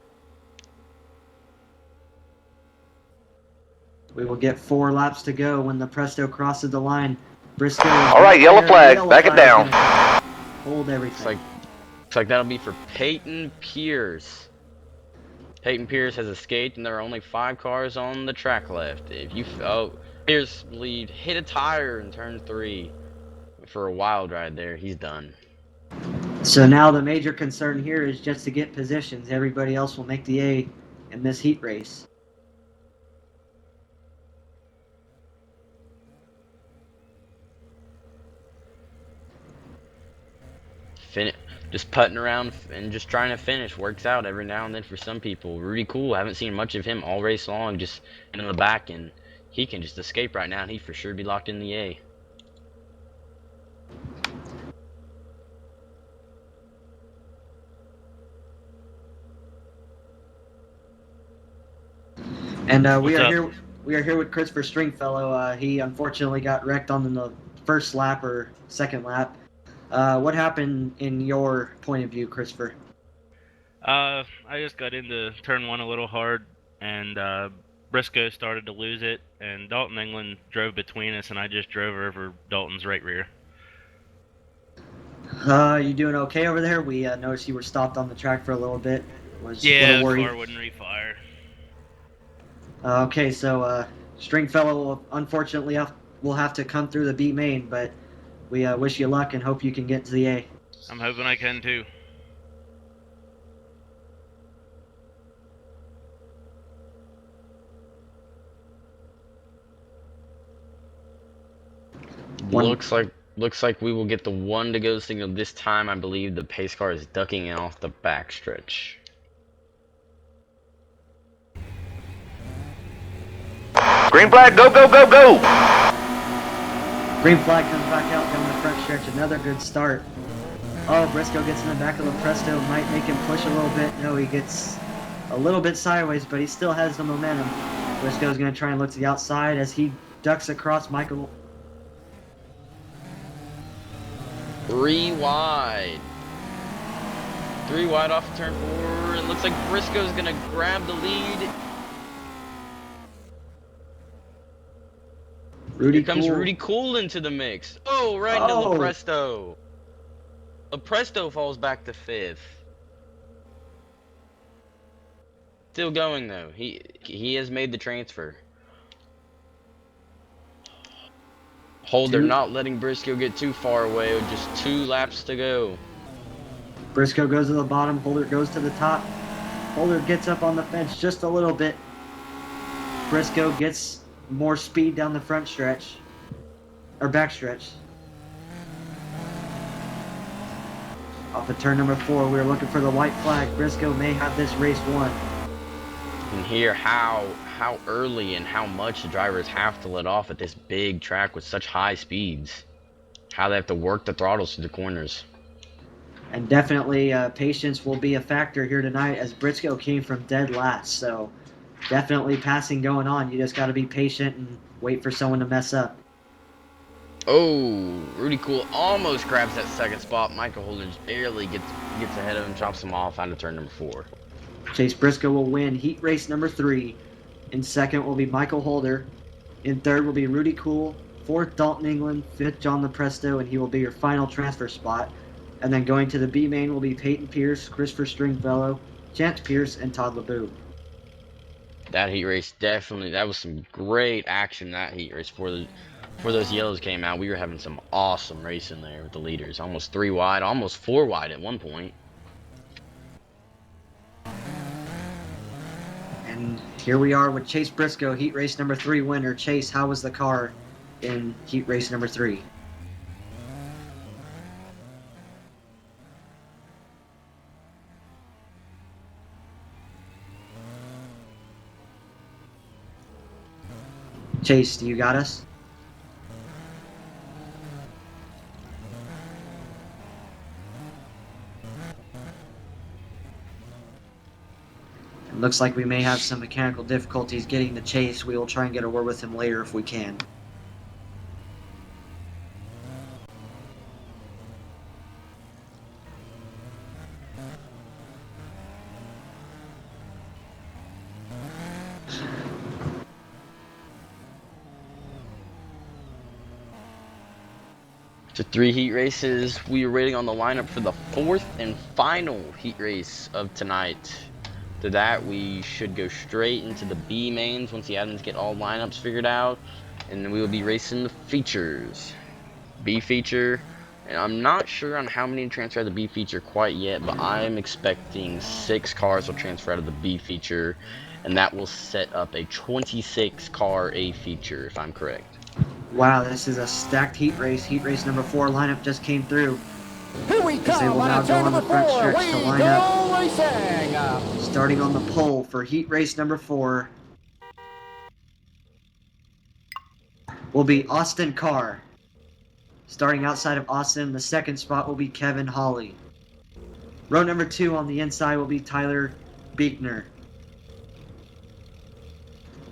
We will get 4 laps to go when Lepresto crosses the line. Briscoe. All right, yellow flag. Back it down. Hold everything. Looks like that'll be for Peyton Pierce. Peyton Pierce has escaped, and there are only 5 cars on the track left. Pierce lead hit a tire in turn 3 for a wild ride there. He's done. So now the major concern here is just to get positions. Everybody else will make the A in this heat race. Just putting around and just trying to finish works out every now and then for some people. Rudy Cool, haven't seen much of him all race long, just in the back, and he can just escape right now, and he'd for sure be locked in the A. And we are here with Christopher Stringfellow. He unfortunately got wrecked on the 1st lap or 2nd lap. What happened in your point of view, Christopher? I just got into turn 1 a little hard, and Briscoe started to lose it, and Dalton England drove between us, and I just drove over Dalton's right rear. You doing okay over there? We noticed you were stopped on the track for a little bit. Yeah, the car wouldn't refire. Okay, so Stringfellow will unfortunately will have to come through the B main, but we wish you luck and hope you can get to the A. I'm hoping I can too. Looks like we will get the 1 to go signal this time. I believe the pace car is ducking in off the backstretch. Green flag, go, go, go, go! Green flag comes back out down the front stretch. Another good start. Oh, Briscoe gets in the back of Lepresto. Might make him push a little bit. No, he gets a little bit sideways, but he still has the momentum. Briscoe's going to try and look to the outside as he ducks across Michael. 3 wide. 3 wide off of turn 4. It looks like Briscoe's going to grab the lead. Here comes Rudy Cool into the mix. Oh, right into LaPresto. LaPresto falls back to 5th. Still going though. He has made the transfer. Holder not letting Briscoe get too far away with just 2 laps to go. Briscoe goes to the bottom, Holder goes to the top. Holder gets up on the fence just a little bit. Briscoe gets more speed down the front stretch. Or back stretch. Off of turn number 4, we're looking for the white flag. Briscoe may have this race won. And hear how early and how much the drivers have to let off at this big track with such high speeds. How they have to work the throttles through the corners. And definitely patience will be a factor here tonight as Briscoe came from dead last. So definitely passing going on. You just got to be patient and wait for someone to mess up. Oh, Rudy Cool almost grabs that 2nd spot. Michael Holder just barely gets ahead of him, chops him off out of turn number 4. Chase Briscoe will win heat race number 3. In 2nd will be Michael Holder. In 3rd will be Rudy Cool. 4th, Dalton England. 5th, John LaPresto, and he will be your final transfer spot. And then going to the B main will be Peyton Pierce, Christopher Stringfellow, Chance Pierce, and Todd LeBeau. That heat race definitely, that was some great action, that heat race. Before those yellows came out, we were having some awesome racing there with the leaders. Almost 3 wide, almost 4 wide at one point. And here we are with Chase Briscoe, heat race number 3 winner. Chase, how was the car in heat race number 3? Chase, do you got us? It looks like we may have some mechanical difficulties getting to Chase. We will try and get a word with him later if we can. To 3 heat races, we are waiting on the lineup for the 4th and final heat race of tonight. To that, we should go straight into the B mains once the admins get all lineups figured out, and then we will be racing the features. B feature, and I'm not sure on how many transfer out of the B feature quite yet, but I'm expecting 6 cars will transfer out of the B feature, and that will set up a 26 car A feature, if I'm correct. Wow, this is a stacked heat race. Heat race number 4 lineup just came through. Here we come They will now on go turn on the number front 4. stretch We to line go up. racing. Starting on the pole for heat race number 4 will be Austin Carr. Starting outside of Austin, the 2nd spot will be Kevin Hawley. Row number 2 on the inside will be Tyler Beekner.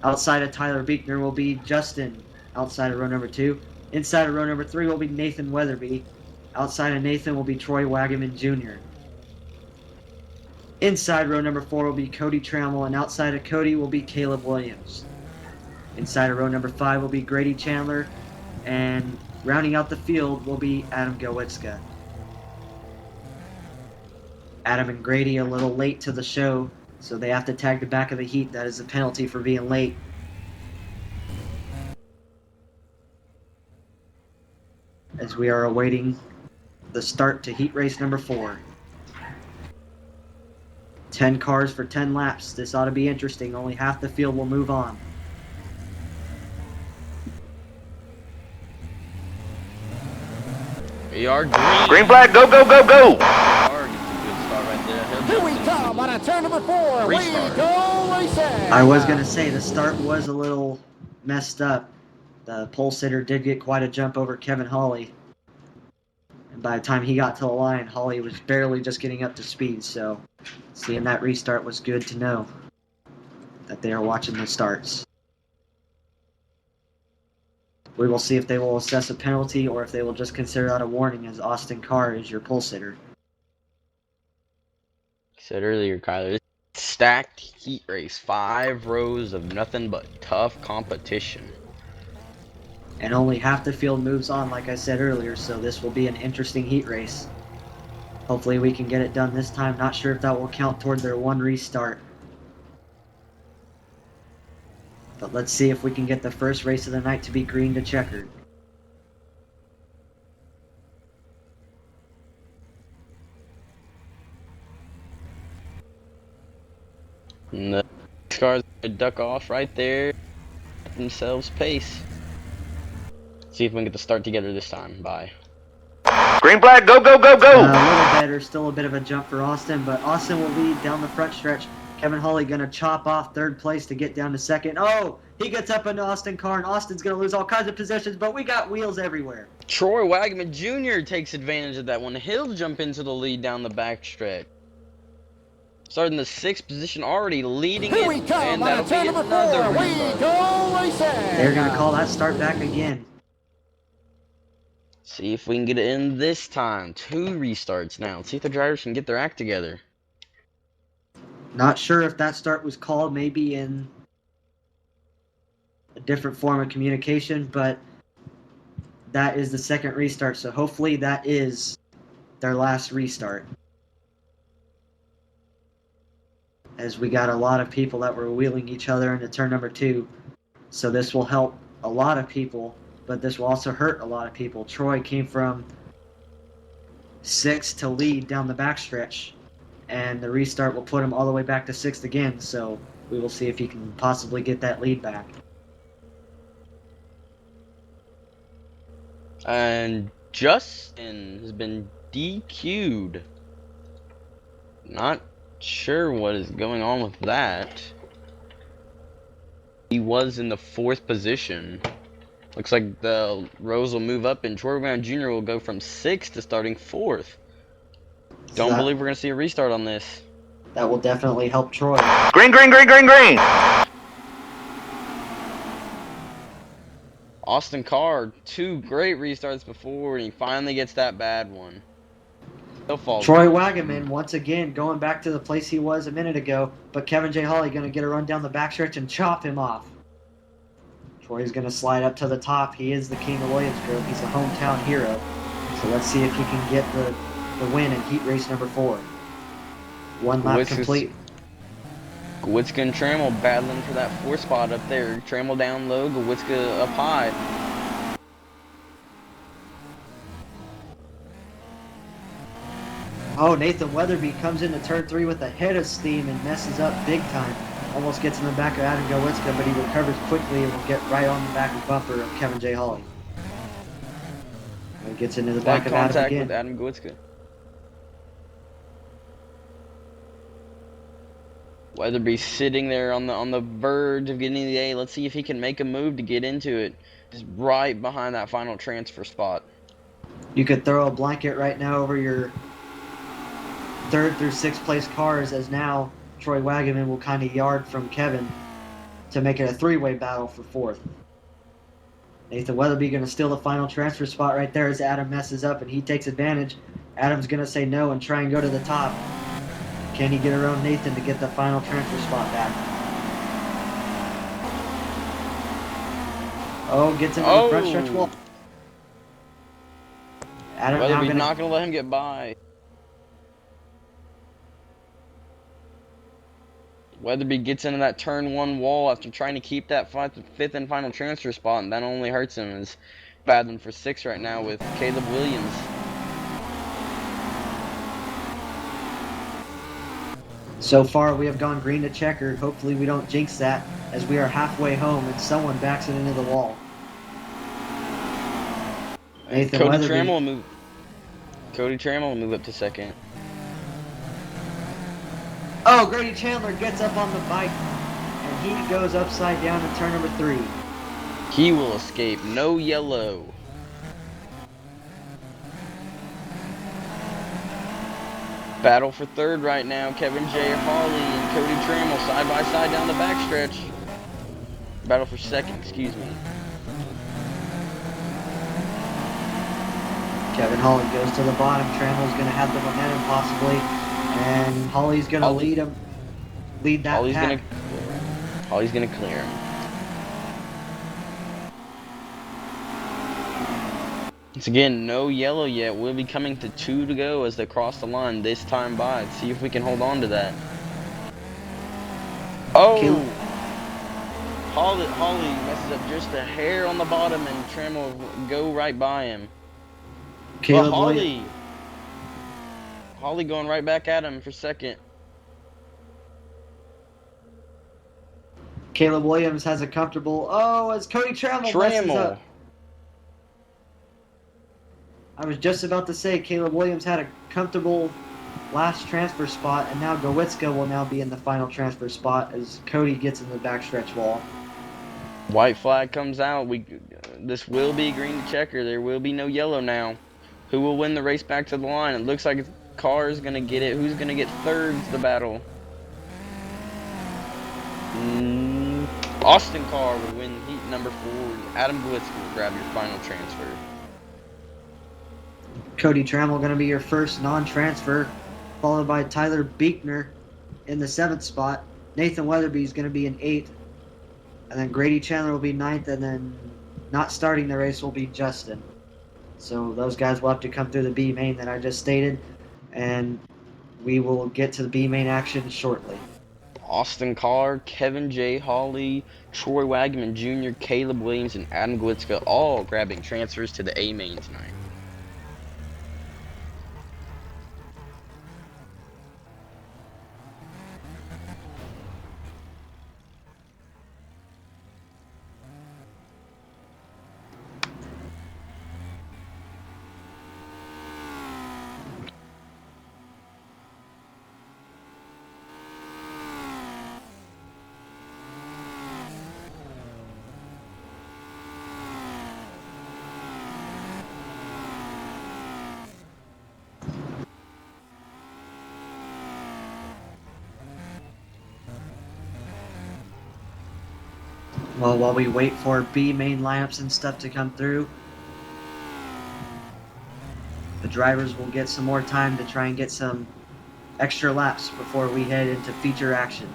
Outside of Tyler Beekner will be Justin, outside of row number 2. Inside of row number 3 will be Nathan Weatherby. Outside of Nathan will be Troy Wagaman Jr. Inside row number 4 will be Cody Trammell, and outside of Cody will be Caleb Williams. Inside of row number 5 will be Grady Chandler, and rounding out the field will be Adam Gowitzka. Adam and Grady a little late to the show, so they have to tag the back of the heat. That is a penalty for being late. As we are awaiting the start to heat race number 4. 10 cars for 10 laps. This ought to be interesting. Only half the field will move on. We are green. Green flag, go, go, go, go! Here we come on turn number 4. We go racing. I was going to say the start was a little messed up. The pole sitter did get quite a jump over Kevin Hawley. by the time he got to the line, Holly was barely just getting up to speed, so seeing that restart was good to know that they are watching the starts. We will see if they will assess a penalty or if they will just consider that a warning, as Austin Carr is your pole sitter. Said earlier, Kyler, stacked heat race, 5 rows of nothing but tough competition. And only half the field moves on, like I said earlier, so this will be an interesting heat race. Hopefully we can get it done this time. Not sure if that will count toward their 1 restart. But let's see if we can get the first race of the night to be green to checkered. And the cars duck off right there, get themselves pace. See if we can get the start together this time. Bye. Green flag, go, go, go, go! A little better, still a bit of a jump for Austin, but Austin will lead down the front stretch. Kevin Hawley going to chop off 3rd place to get down to 2nd. Oh, he gets up into Austin Carr, and Austin's going to lose all kinds of positions, but we got wheels everywhere. Troy Wagman Jr. takes advantage of that one. He'll jump into the lead down the backstretch. Starting the 6th position, already leading Here it, we come and on that'll turn be number another 4. We restart. go racing. They're going to call that start back again. See if we can get it in this time. 2 restarts now. See if the drivers can get their act together. Not sure if that start was called, maybe in a different form of communication, but that is the 2nd restart, so hopefully that is their last restart. As we got a lot of people that were wheeling each other into turn number 2, so this will help a lot of people, but this will also hurt a lot of people. Troy came from 6th to lead down the backstretch, and the restart will put him all the way back to 6th again, so we will see if he can possibly get that lead back. And Justin has been DQ'd. Not sure what is going on with that. He was in the 4th position. Looks like the rows will move up, and Troy Brown Jr. will go from 6th to starting 4th. Don't believe we're going to see a restart on this. That will definitely help Troy. Green, green, green, green, green! Austin Carr, 2 great restarts before, and he finally gets that bad one. He'll fall. Troy Wagaman, once again, going back to the place he was a minute ago, but Kevin J. Hawley going to get a run down the backstretch and chop him off. Troy's going to slide up to the top. He is the king of Williamsgrove. He's a hometown hero. So let's see if he can get the win in heat race number 4. 1 lap complete. Gwitzka and Trammell battling for that 4th spot up there. Trammell down low, Gwitzka up high. Oh, Nathan Weatherby comes into turn 3 with a head of steam and messes up big time. Almost gets in the back of Adam Gwitzka, but he recovers quickly and will get right on the back of bumper of Kevin J. Hawley. And gets into the back of Adam again. With Adam Gwitzka. Weatherby sitting there on the verge of getting the A. Let's see if he can make a move to get into it. Just right behind that final transfer spot. You could throw a blanket right now over your 3rd through 6th place cars, as now Troy Wagaman will kind of yard from Kevin to make it a 3-way battle for 4th. Nathan Weatherby going to steal the final transfer spot right there as Adam messes up and he takes advantage. Adam's going to say no and try and go to the top. Can he get around Nathan to get the final transfer spot back? Oh, gets into the front stretch wall. Adam Weatherby's not going to let him get by. Weatherby gets into that turn 1 wall after trying to keep that 5th and final transfer spot, and that only hurts him. He's battling for 6th right now with Caleb Williams. So far, we have gone green to checkered. Hopefully, we don't jinx that, as we are halfway home and someone backs it into the wall. Nathan Cody Weatherby. Trammell will move up to 2nd. Oh, Grady Chandler gets up on the bike, and he goes upside down in turn number 3. He will escape. No yellow. Battle for third right now. Kevin J. Hawley and Cody Trammell side by side down the backstretch. Battle for second, excuse me. Kevin Hawley goes to the bottom. Trammell's going to have the momentum possibly, and Hawley's going to lead that pack. Hawley's gonna clear him. Once again, no yellow yet. We'll be coming to 2 to go as they cross the line this time by. Let's see if we can hold on to that. Oh! Hawley messes up just a hair on the bottom, and Trammell will go right by him. But Hawley going right back at him for second. Caleb Williams has a comfortable. Oh, as Cody Trammell messes up. I was just about to say Caleb Williams had a comfortable last transfer spot, and now Gowitzka will now be in the final transfer spot as Cody gets in the backstretch wall. White flag comes out. This will be green to checker. There will be no yellow now. Who will win the race back to the line? It looks like a car is going to get it. Who's going to get thirds the battle? Austin Carr will win heat number 4. Adam Glitzky will grab your final transfer. Cody Trammell going to be your first non-transfer, followed by Tyler Beekner in the 7th spot. Nathan Weatherby is going to be in 8th. And then Grady Chandler will be 9th, and then not starting the race will be Justin. So those guys will have to come through the B main that I just stated, and we will get to the B main action shortly. Austin Carr, Kevin J. Hawley, Troy Wagman Jr., Caleb Williams, and Adam Glitzka all grabbing transfers to the A main tonight. Well, while we wait for B main lineups and stuff to come through, the drivers will get some more time to try and get some extra laps before we head into feature action.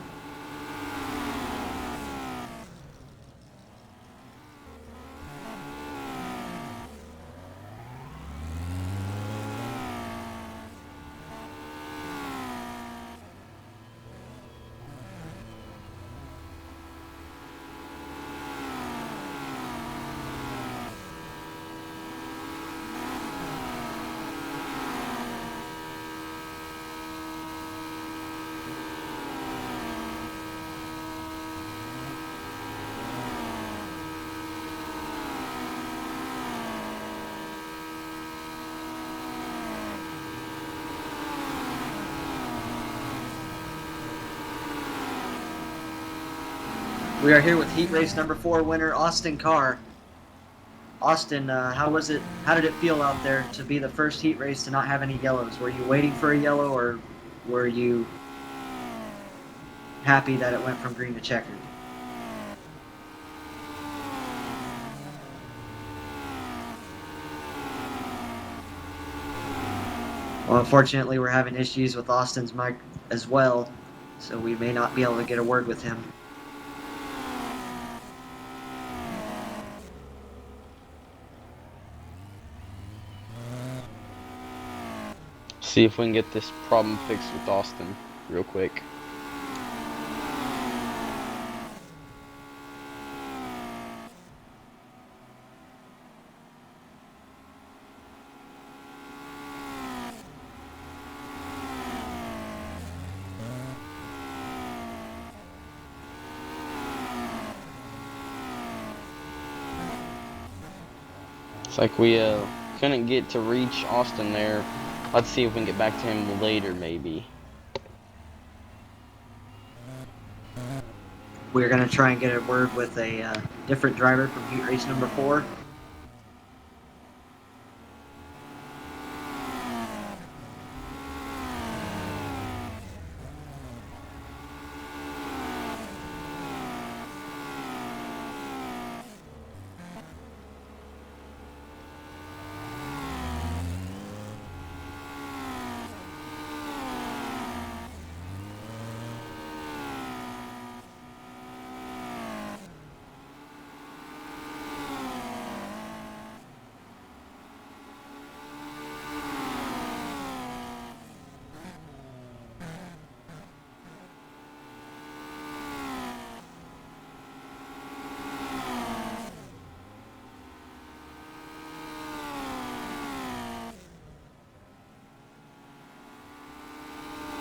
We are here with heat race number 4 winner Austin Carr. Austin, how was it? How did it feel out there to be the first heat race to not have any yellows? Were you waiting for a yellow, or were you happy that it went from green to checkered? Well, unfortunately, we're having issues with Austin's mic as well, so we may not be able to get a word with him. See if we can get this problem fixed with Austin real quick. It's like we couldn't get to reach Austin there. Let's see if we can get back to him later, maybe. We're going to try and get a word with a different driver from heat race number 4.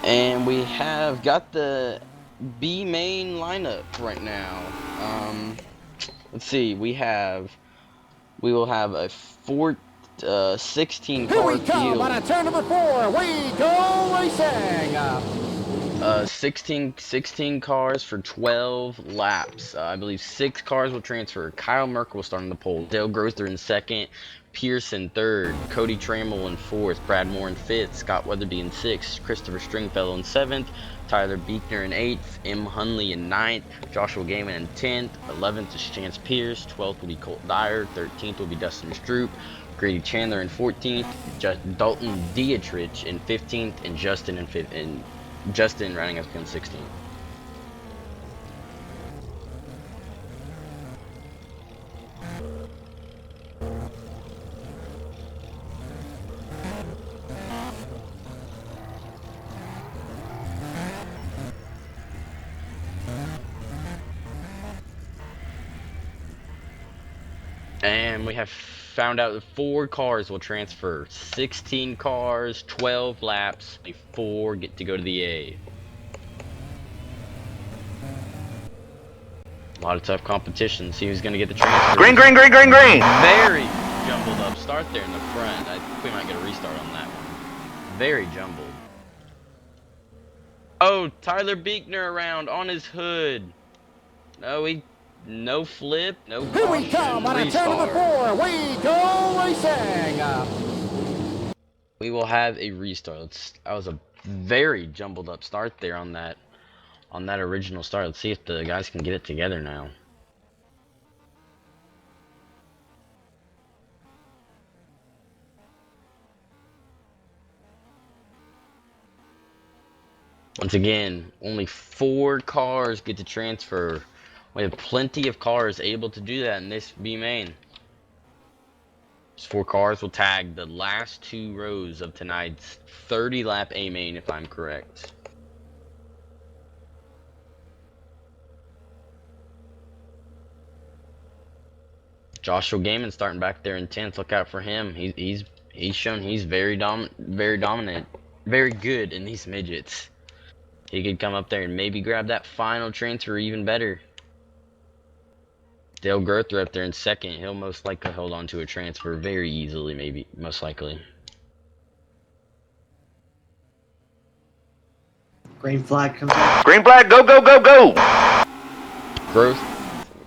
And we have got the B main lineup right now. Let's see. We will have a 16 Here car we come on a field. turn number 4. We go racing. 16 cars for 12 laps. I believe 6 cars will transfer. Kyle Merkel will start on the pole. Dale Grother in second. Pierce in third. Cody Trammell in fourth. Brad Moore in fifth. Scott Weatherby in sixth. Christopher Stringfellow in seventh. Tyler Buechner in eighth. M. Hunley in ninth. Joshua Gaiman in 10th. 11th is Chance Pierce. 12th will be Colt Dyer. 13th will be Dustin Stroop. Grady Chandler in 14th. Dalton Dietrich in 15th. And Justin in 5th. And Justin running up in 16. And we have found out that 4 cars will transfer. 16 cars, 12 laps, 4 get to go to the A. A lot of tough competition. See who's going to get the transfer. Green, green, green, green, green. Very jumbled up start there in the front. I think we might get a restart on that one. Very jumbled. Oh, Tyler Buechner around on his hood. No flip, no caution. Here we come on a turn number 4. We go racing. We will have a restart. That was a very jumbled up start there on that original start. Let's see if the guys can get it together now. Once again, only 4 cars get to transfer. We have plenty of cars able to do that in this B main. These 4 cars will tag the last 2 rows of tonight's 30 lap A main, if I'm correct. Joshua Gaiman starting back there in 10th. Look out for him. He's shown he's very dominant, very good in these midgets. He could come up there and maybe grab that final transfer even better. Dale Grother up there in second. He'll most likely hold on to a transfer very easily, maybe, most likely. Green flag comes out. Green flag, go, go, go, go.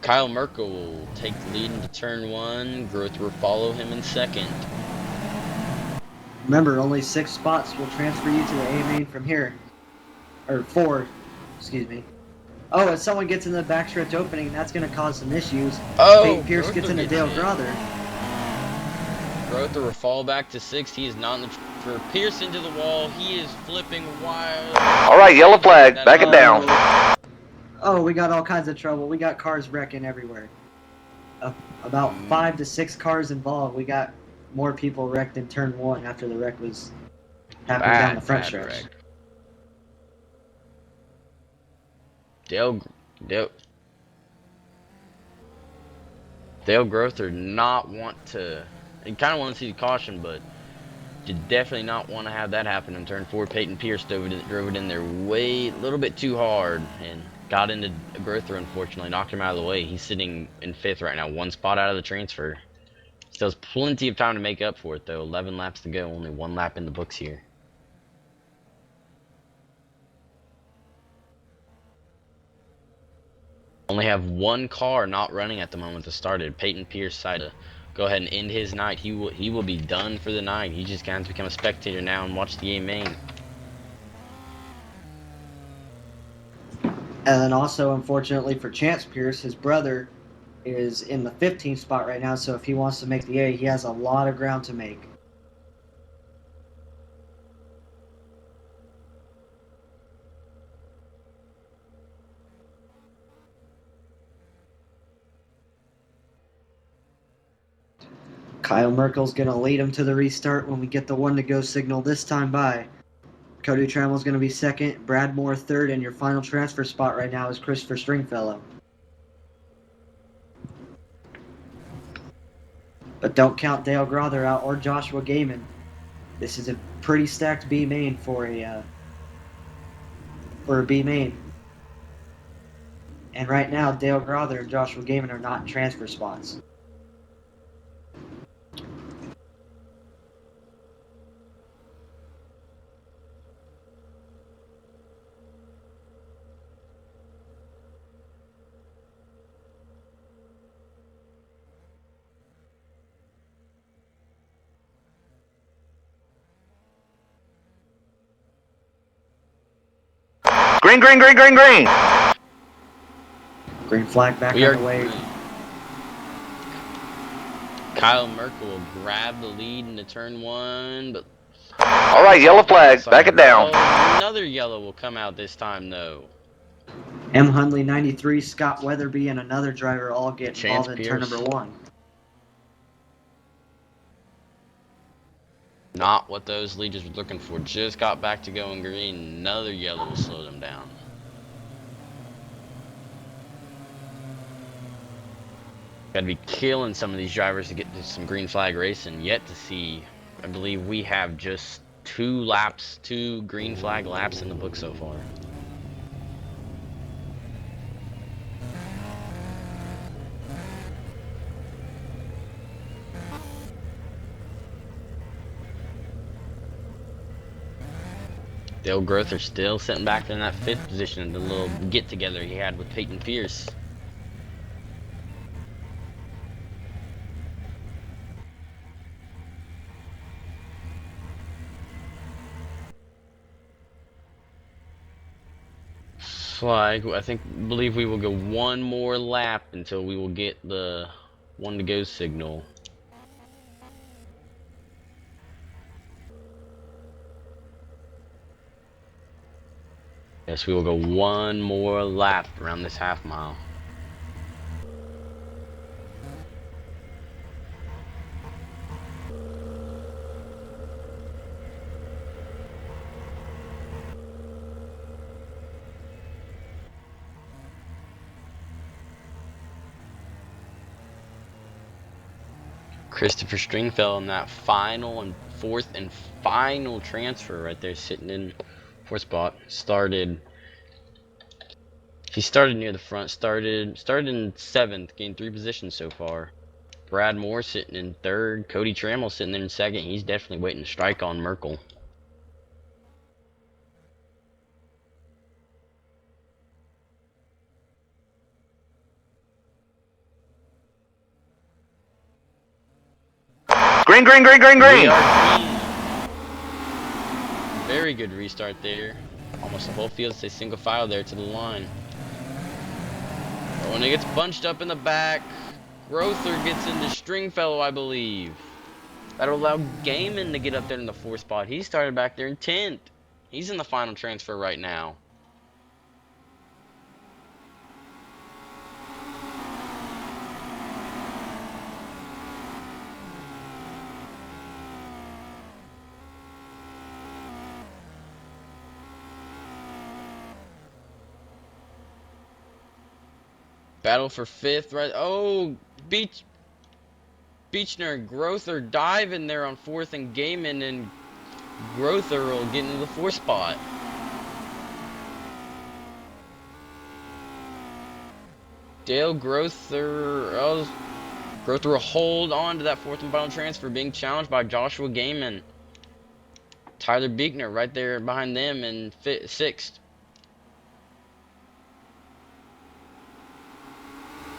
Kyle Merkel will take the lead into turn 1. Grother will follow him in second. Remember, only 6 spots will transfer you to the A main from here. Or 4, excuse me. Oh, if someone gets in the backstretch opening, that's going to cause some issues. Oh, Peyton Pierce Grother gets into Dale Grother. Grother will fall back to 6th. He is not in the for Pierce into the wall. He is flipping wild. All right, yellow flag. Back it down. Oh, we got all kinds of trouble. We got cars wrecking everywhere. About 5 to 6 cars involved. We got more people wrecked in turn 1 after the wreck was happening down the front stretch. Dale Grother not want to. He kind of want to see the caution, but did definitely not want to have that happen in turn 4. Peyton Pierce drove it in there a little bit too hard and got into Grother. Unfortunately, knocked him out of the way. He's sitting in 5th right now, 1 spot out of the transfer. Still has plenty of time to make up for it though. 11 laps to go, only 1 lap in the books here. Only have 1 car not running at the moment that started. Peyton Pierce decided to go ahead and end his night. He will be done for the night. He just can become a spectator now and watch the game main. And also, unfortunately for Chance Pierce, his brother is in the 15th spot right now, so if he wants to make the A, he has a lot of ground to make. Kyle Merkel's going to lead him to the restart when we get the 1 to go signal this time by. Cody Trammell's going to be 2nd, Brad Moore 3rd, and your final transfer spot right now is Christopher Stringfellow. But don't count Dale Grother out or Joshua Gaiman. This is a pretty stacked B main for a for B main. And right now, Dale Grother and Joshua Gaiman are not in transfer spots. Green, green, green, green, green. Green flag back We are underway. green. Kyle Merkel will grab the lead into turn 1, but All right, yellow flag. Back it down. oh, another yellow will come out this time, though. M. Hundley 93, Scott Weatherby, and another driver all get Chance involved in turn Pierce. number 1. Not what those leaders were looking for. Just got back to going green. Another yellow will slow them down. Gotta be killing some of these drivers to get to some green flag racing. Yet to see, I believe we have just 2 green flag laps in the book so far. Dale Grother still sitting back in that 5th position in the little get together he had with Peyton Pierce. Flag, I believe we will go one more lap until we will get the 1 to go signal. Yes, we will go one more lap around this half mile. Christopher Stringfell in that final and 4th and final transfer right there, sitting in 4th spot. He started near the front, started in 7th, gained 3 positions so far. Brad Moore sitting in 3rd, Cody Trammell sitting there in 2nd. He's definitely waiting to strike on Merkel. Green, green, green, green, green. Very good restart there. Almost the whole field stays single file there to the line. But when it gets bunched up in the back, Grother gets into Stringfellow, I believe. That'll allow Gaiman to get up there in the 4th spot. He started back there in 10th. He's in the final transfer right now. Battle for 5th, right? Oh, Beechner and Grother diving there on 4th and Gaiman, and Grother will get into the 4th spot. Dale Grother, Grother will hold on to that 4th and final transfer, being challenged by Joshua Gaiman. Tyler Beekner right there behind them in 6th.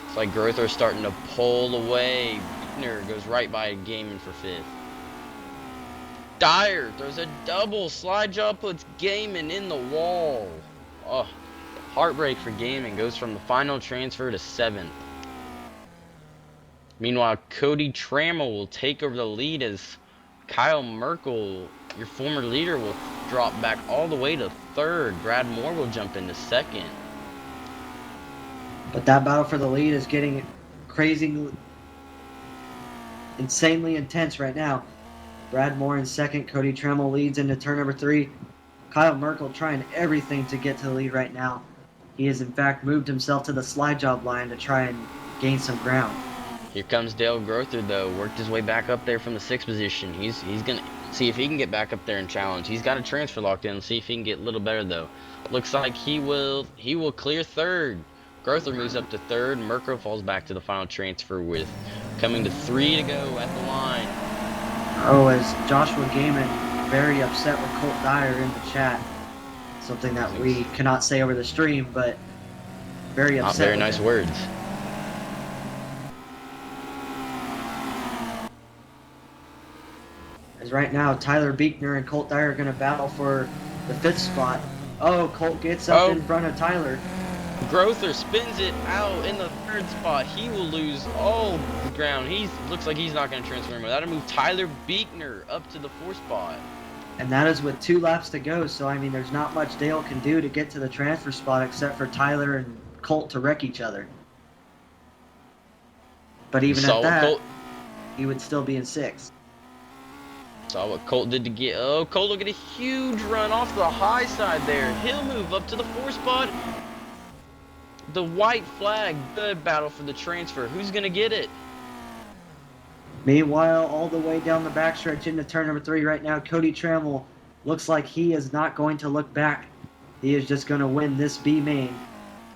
It's like Grother starting to pull away. Beekner goes right by Gaiman for 5th. Dyer throws a double slide job, puts Gaiman in the wall. Oh, heartbreak for Gaiman, goes from the final transfer to 7th. Meanwhile, Cody Trammell will take over the lead as Kyle Merkel, your former leader, will drop back all the way to 3rd. Brad Moore will jump into 2nd. But that battle for the lead is getting crazy, insanely intense right now. Brad Moore in 2nd, Cody Trammell leads into turn number 3. Kyle Merkel trying everything to get to the lead right now. He has in fact moved himself to the slide job line to try and gain some ground. Here comes Dale Grother though. Worked his way back up there from the 6th position. He's gonna see if he can get back up there and challenge. He's got a transfer locked in. See if he can get a little better though. Looks like he will clear 3rd. Grother moves up to 3rd. Mirko falls back to the final transfer with coming to 3 to go at the line. Oh, as Joshua Gaiman very upset with Colt Dyer in the chat. Something that we cannot say over the stream, but very upset. Not very nice words. As right now, Tyler Buechner and Colt Dyer are going to battle for the 5th spot. Oh, Colt gets up in front of Tyler. Grother spins it out in the 3rd spot. He will lose all the ground. Looks like he's not going to transfer anymore. That'll move Tyler Buechner up to the 4th spot. And that is with 2 laps to go. So, I mean, there's not much Dale can do to get to the transfer spot except for Tyler and Colt to wreck each other. But even at that, he would still be in 6th. Saw what Colt did to get. Oh, Colt will get a huge run off the high side there. He'll move up to the 4th spot. The white flag, good battle for the transfer. Who's going to get it? Meanwhile, all the way down the backstretch into turn number 3 right now, Cody Trammell looks like he is not going to look back. He is just going to win this B main.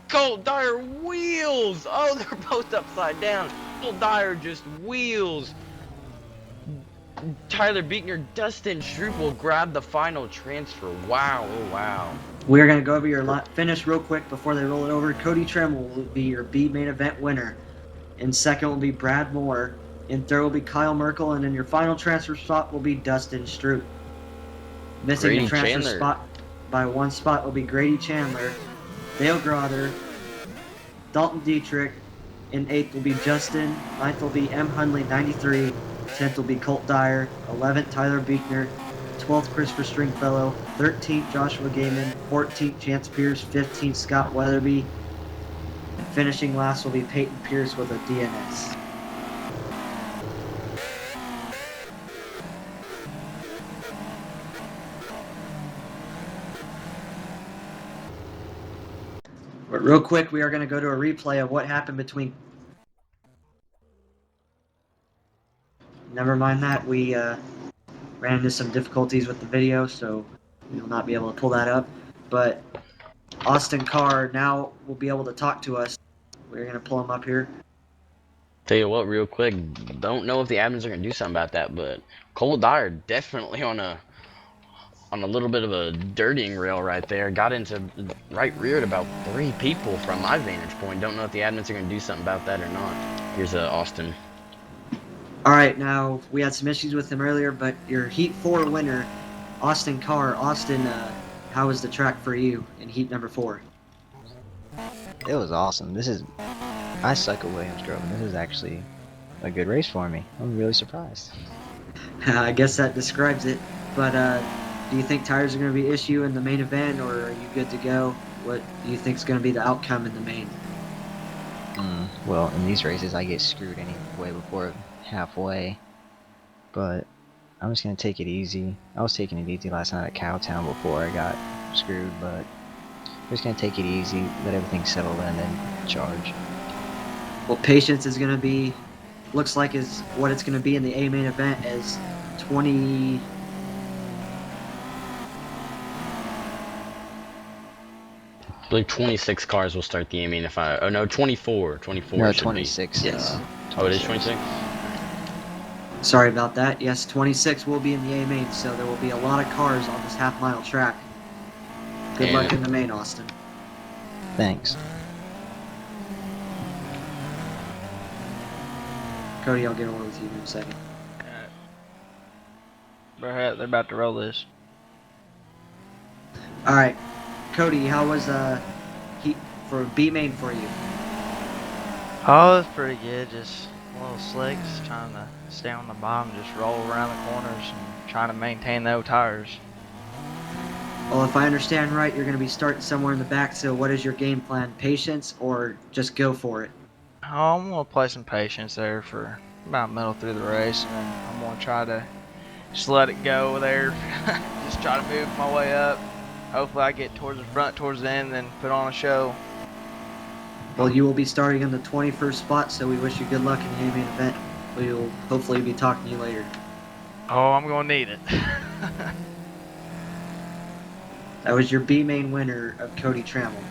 Colt Dyer wheels. Oh, they're both upside down. Colt Dyer just wheels. Tyler Buechner, Dustin Stroop will grab the final transfer. Wow, oh wow. We're going to go over your finish real quick before they roll it over. Cody Trammell will be your B main event winner. In 2nd will be Brad Moore. In 3rd will be Kyle Merkel. And in your final transfer spot will be Dustin Stroop. Missing Grady the transfer Chandler. spot by 1 spot will be Grady Chandler, Dale Grother, Dalton Dietrich. In 8th will be Justin. 9th will be M. Hundley, 93. 10th will be Colt Dyer. 11th, Tyler Buechner. 12th, Christopher Stringfellow. 13th, Joshua Gaiman. 14th, Chance Pierce. 15th, Scott Weatherby. And finishing last will be Peyton Pierce with a DNS. But real quick, we are going to go to a replay of what happened between... Never mind that, we ran into some difficulties with the video, so we will not be able to pull that up. But Austin Carr now will be able to talk to us. We're going to pull him up here. Tell you what, real quick, don't know if the admins are going to do something about that, but Colt Dyer definitely on a little bit of a dirtying rail right there. Got into right reared about 3 people from my vantage point. Don't know if the admins are going to do something about that or not. Here's Austin. All right, now we had some issues with him earlier, but your Heat 4 winner, Austin Carr. Austin, how was the track for you in Heat number 4? It was awesome. I suck at Williams Grove, and this is actually a good race for me. I'm really surprised. I guess that describes it. But do you think tires are going to be an issue in the main event, or are you good to go? What do you think is going to be the outcome in the main? Well, in these races, I get screwed anyway before halfway. But I'm just going to take it easy. I was taking it easy last night at Cowtown before I got screwed, but I'm just going to take it easy, let everything settle in, and then charge. Well, patience is going to be, looks like is what it's going to be in the A main event as 20... I believe 26 cars will start the main if I... Oh no, 24. 24 No, should 26. Be. Yes. 26. Oh, it is 26? Sorry about that. Yes, 26 will be in the A main, so there will be a lot of cars on this half-mile track. Good luck in the main, Austin. Thanks. Cody, I'll get a word with you in a second. They're about to roll this. All right, Cody, how was Heat for B main for you? Oh, it was pretty good. Just a little slick, just trying to stay on the bottom, just roll around the corners and trying to maintain those tires. Well, if I understand right, you're going to be starting somewhere in the back, so what is your game plan? Patience or just go for it? Oh, I'm going to play some patience there for about middle through the race, and then I'm going to try to just let it go there. Just try to move my way up. Hopefully I get towards the front, towards the end, and then put on a show. Well, you will be starting in the 21st spot, so we wish you good luck in the A-main event. We will hopefully be talking to you later. Oh, I'm gonna need it. That was your B-main winner of Cody Trammell.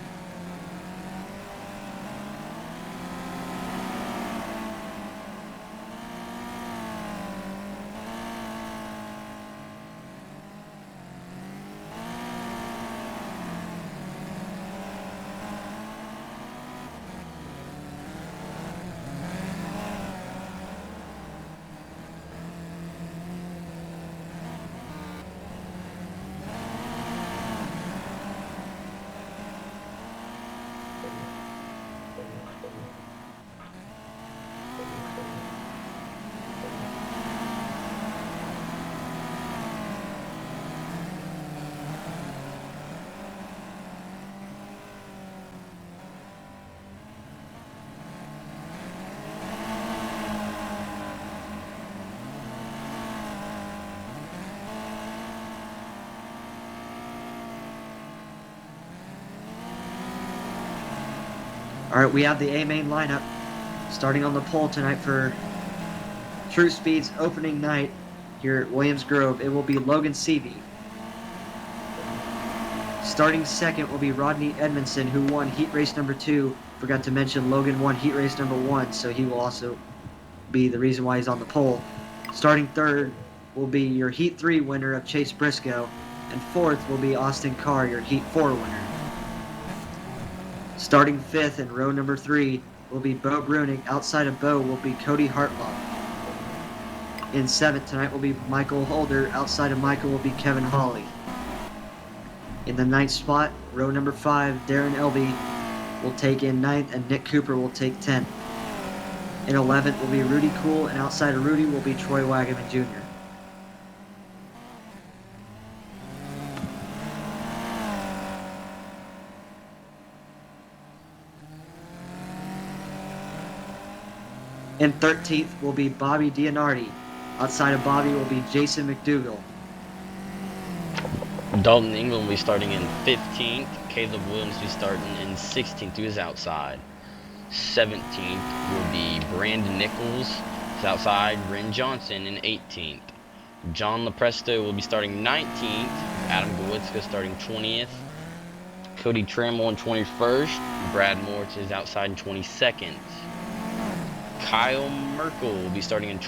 All right, we have the A-main lineup starting on the pole tonight for Truspeed's opening night here at Williams Grove. It will be Logan Seavey. Starting second will be Rodney Edmondson, who won heat race number 2. Forgot to mention Logan won heat race number 1, so he will also be the reason why he's on the pole. Starting third will be your heat 3 winner of Chase Briscoe, and fourth will be Austin Carr, your heat 4 winner. Starting fifth in row number 3 will be Bo Bruning. Outside of Bo will be Cody Hartlaw. In seventh tonight will be Michael Holder. Outside of Michael will be Kevin Hawley. In the ninth spot, row number 5, Darren Elby will take in ninth, and Nick Cooper will take 10th. In 11th will be Rudy Cool, and outside of Rudy will be Troy Wagaman Jr. In 13th will be Bobby Dianardi. Outside of Bobby will be Jason McDougall. Dalton England will be starting in 15th. Caleb Williams will be starting in 16th to his outside. 17th will be Brandon Nichols. His outside. Ren Johnson in 18th. John LaPresto will be starting 19th. Adam Gawitska starting 20th. Cody Trammell in 21st. Brad Moore to his outside in 22nd. Kyle Merkel will be starting in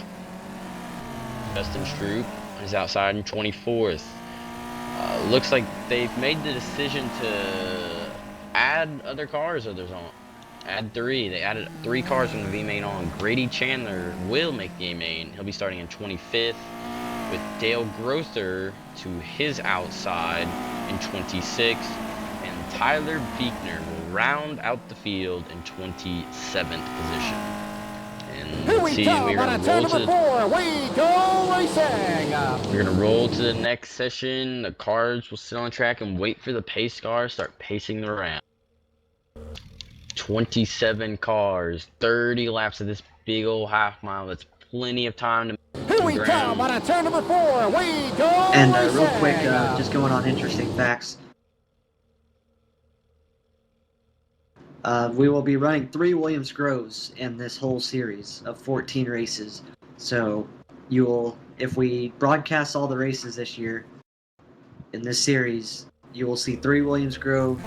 Justin Stroop on his outside in 24th. Looks like they've made the decision to add other cars others on. Add 3. They added 3 cars from the V-main on. Grady Chandler will make the A-main. He'll be starting in 25th, with Dale Grother to his outside in 26th, and Tyler Beekner will round out the field in 27th position. Here we come on turn number 4. We go racing. We're gonna roll to the next session. The cars will sit on track and wait for the pace cars to start pacing the round. 27 cars, 30 laps of this big old half mile. That's plenty of time to Here we come on turn number 4. We go And racing. real quick, just going on interesting facts. We will be running 3 Williams Groves in this whole series of 14 races. So you will, if we broadcast all the races this year in this series, you will see 3 Williams Grove,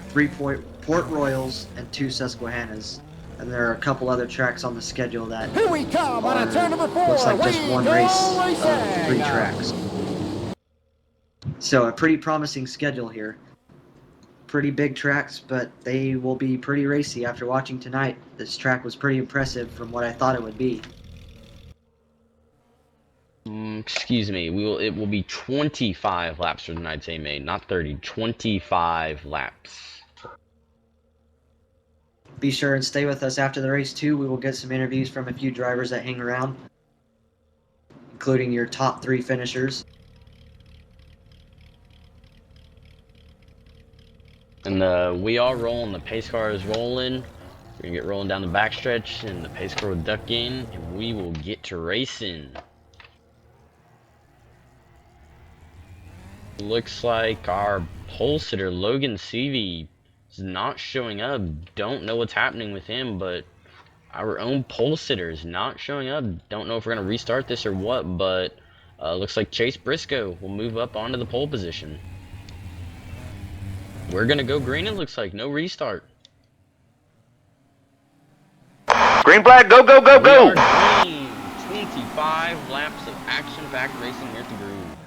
3 Port Royals, and 2 Susquehannas. And there are a couple other tracks on the schedule that Here we come on turn number 4. looks like just one race of 3 tracks. So a pretty promising schedule here. Pretty big tracks, but they will be pretty racy. After watching tonight, this track was pretty impressive from what I thought it would be. Excuse me. It will be 25 laps for tonight's A-main, not 30. 25 laps. Be sure and stay with us after the race too. We will get some interviews from a few drivers that hang around, including your top 3 finishers. And we are rolling. The pace car is rolling. We're gonna get rolling down the backstretch, and the pace car will duck in, and we will get to racing. Looks like our pole sitter Logan Seavey is not showing up. Don't know what's happening with him, but our own pole sitter is not showing up. Don't know if we're going to restart this or what, but looks like Chase Briscoe will move up onto the pole position. We're going to go green, it looks like. No restart. Green flag, go, go, go, We go! are green. 25 laps of action-packed racing here at the groove.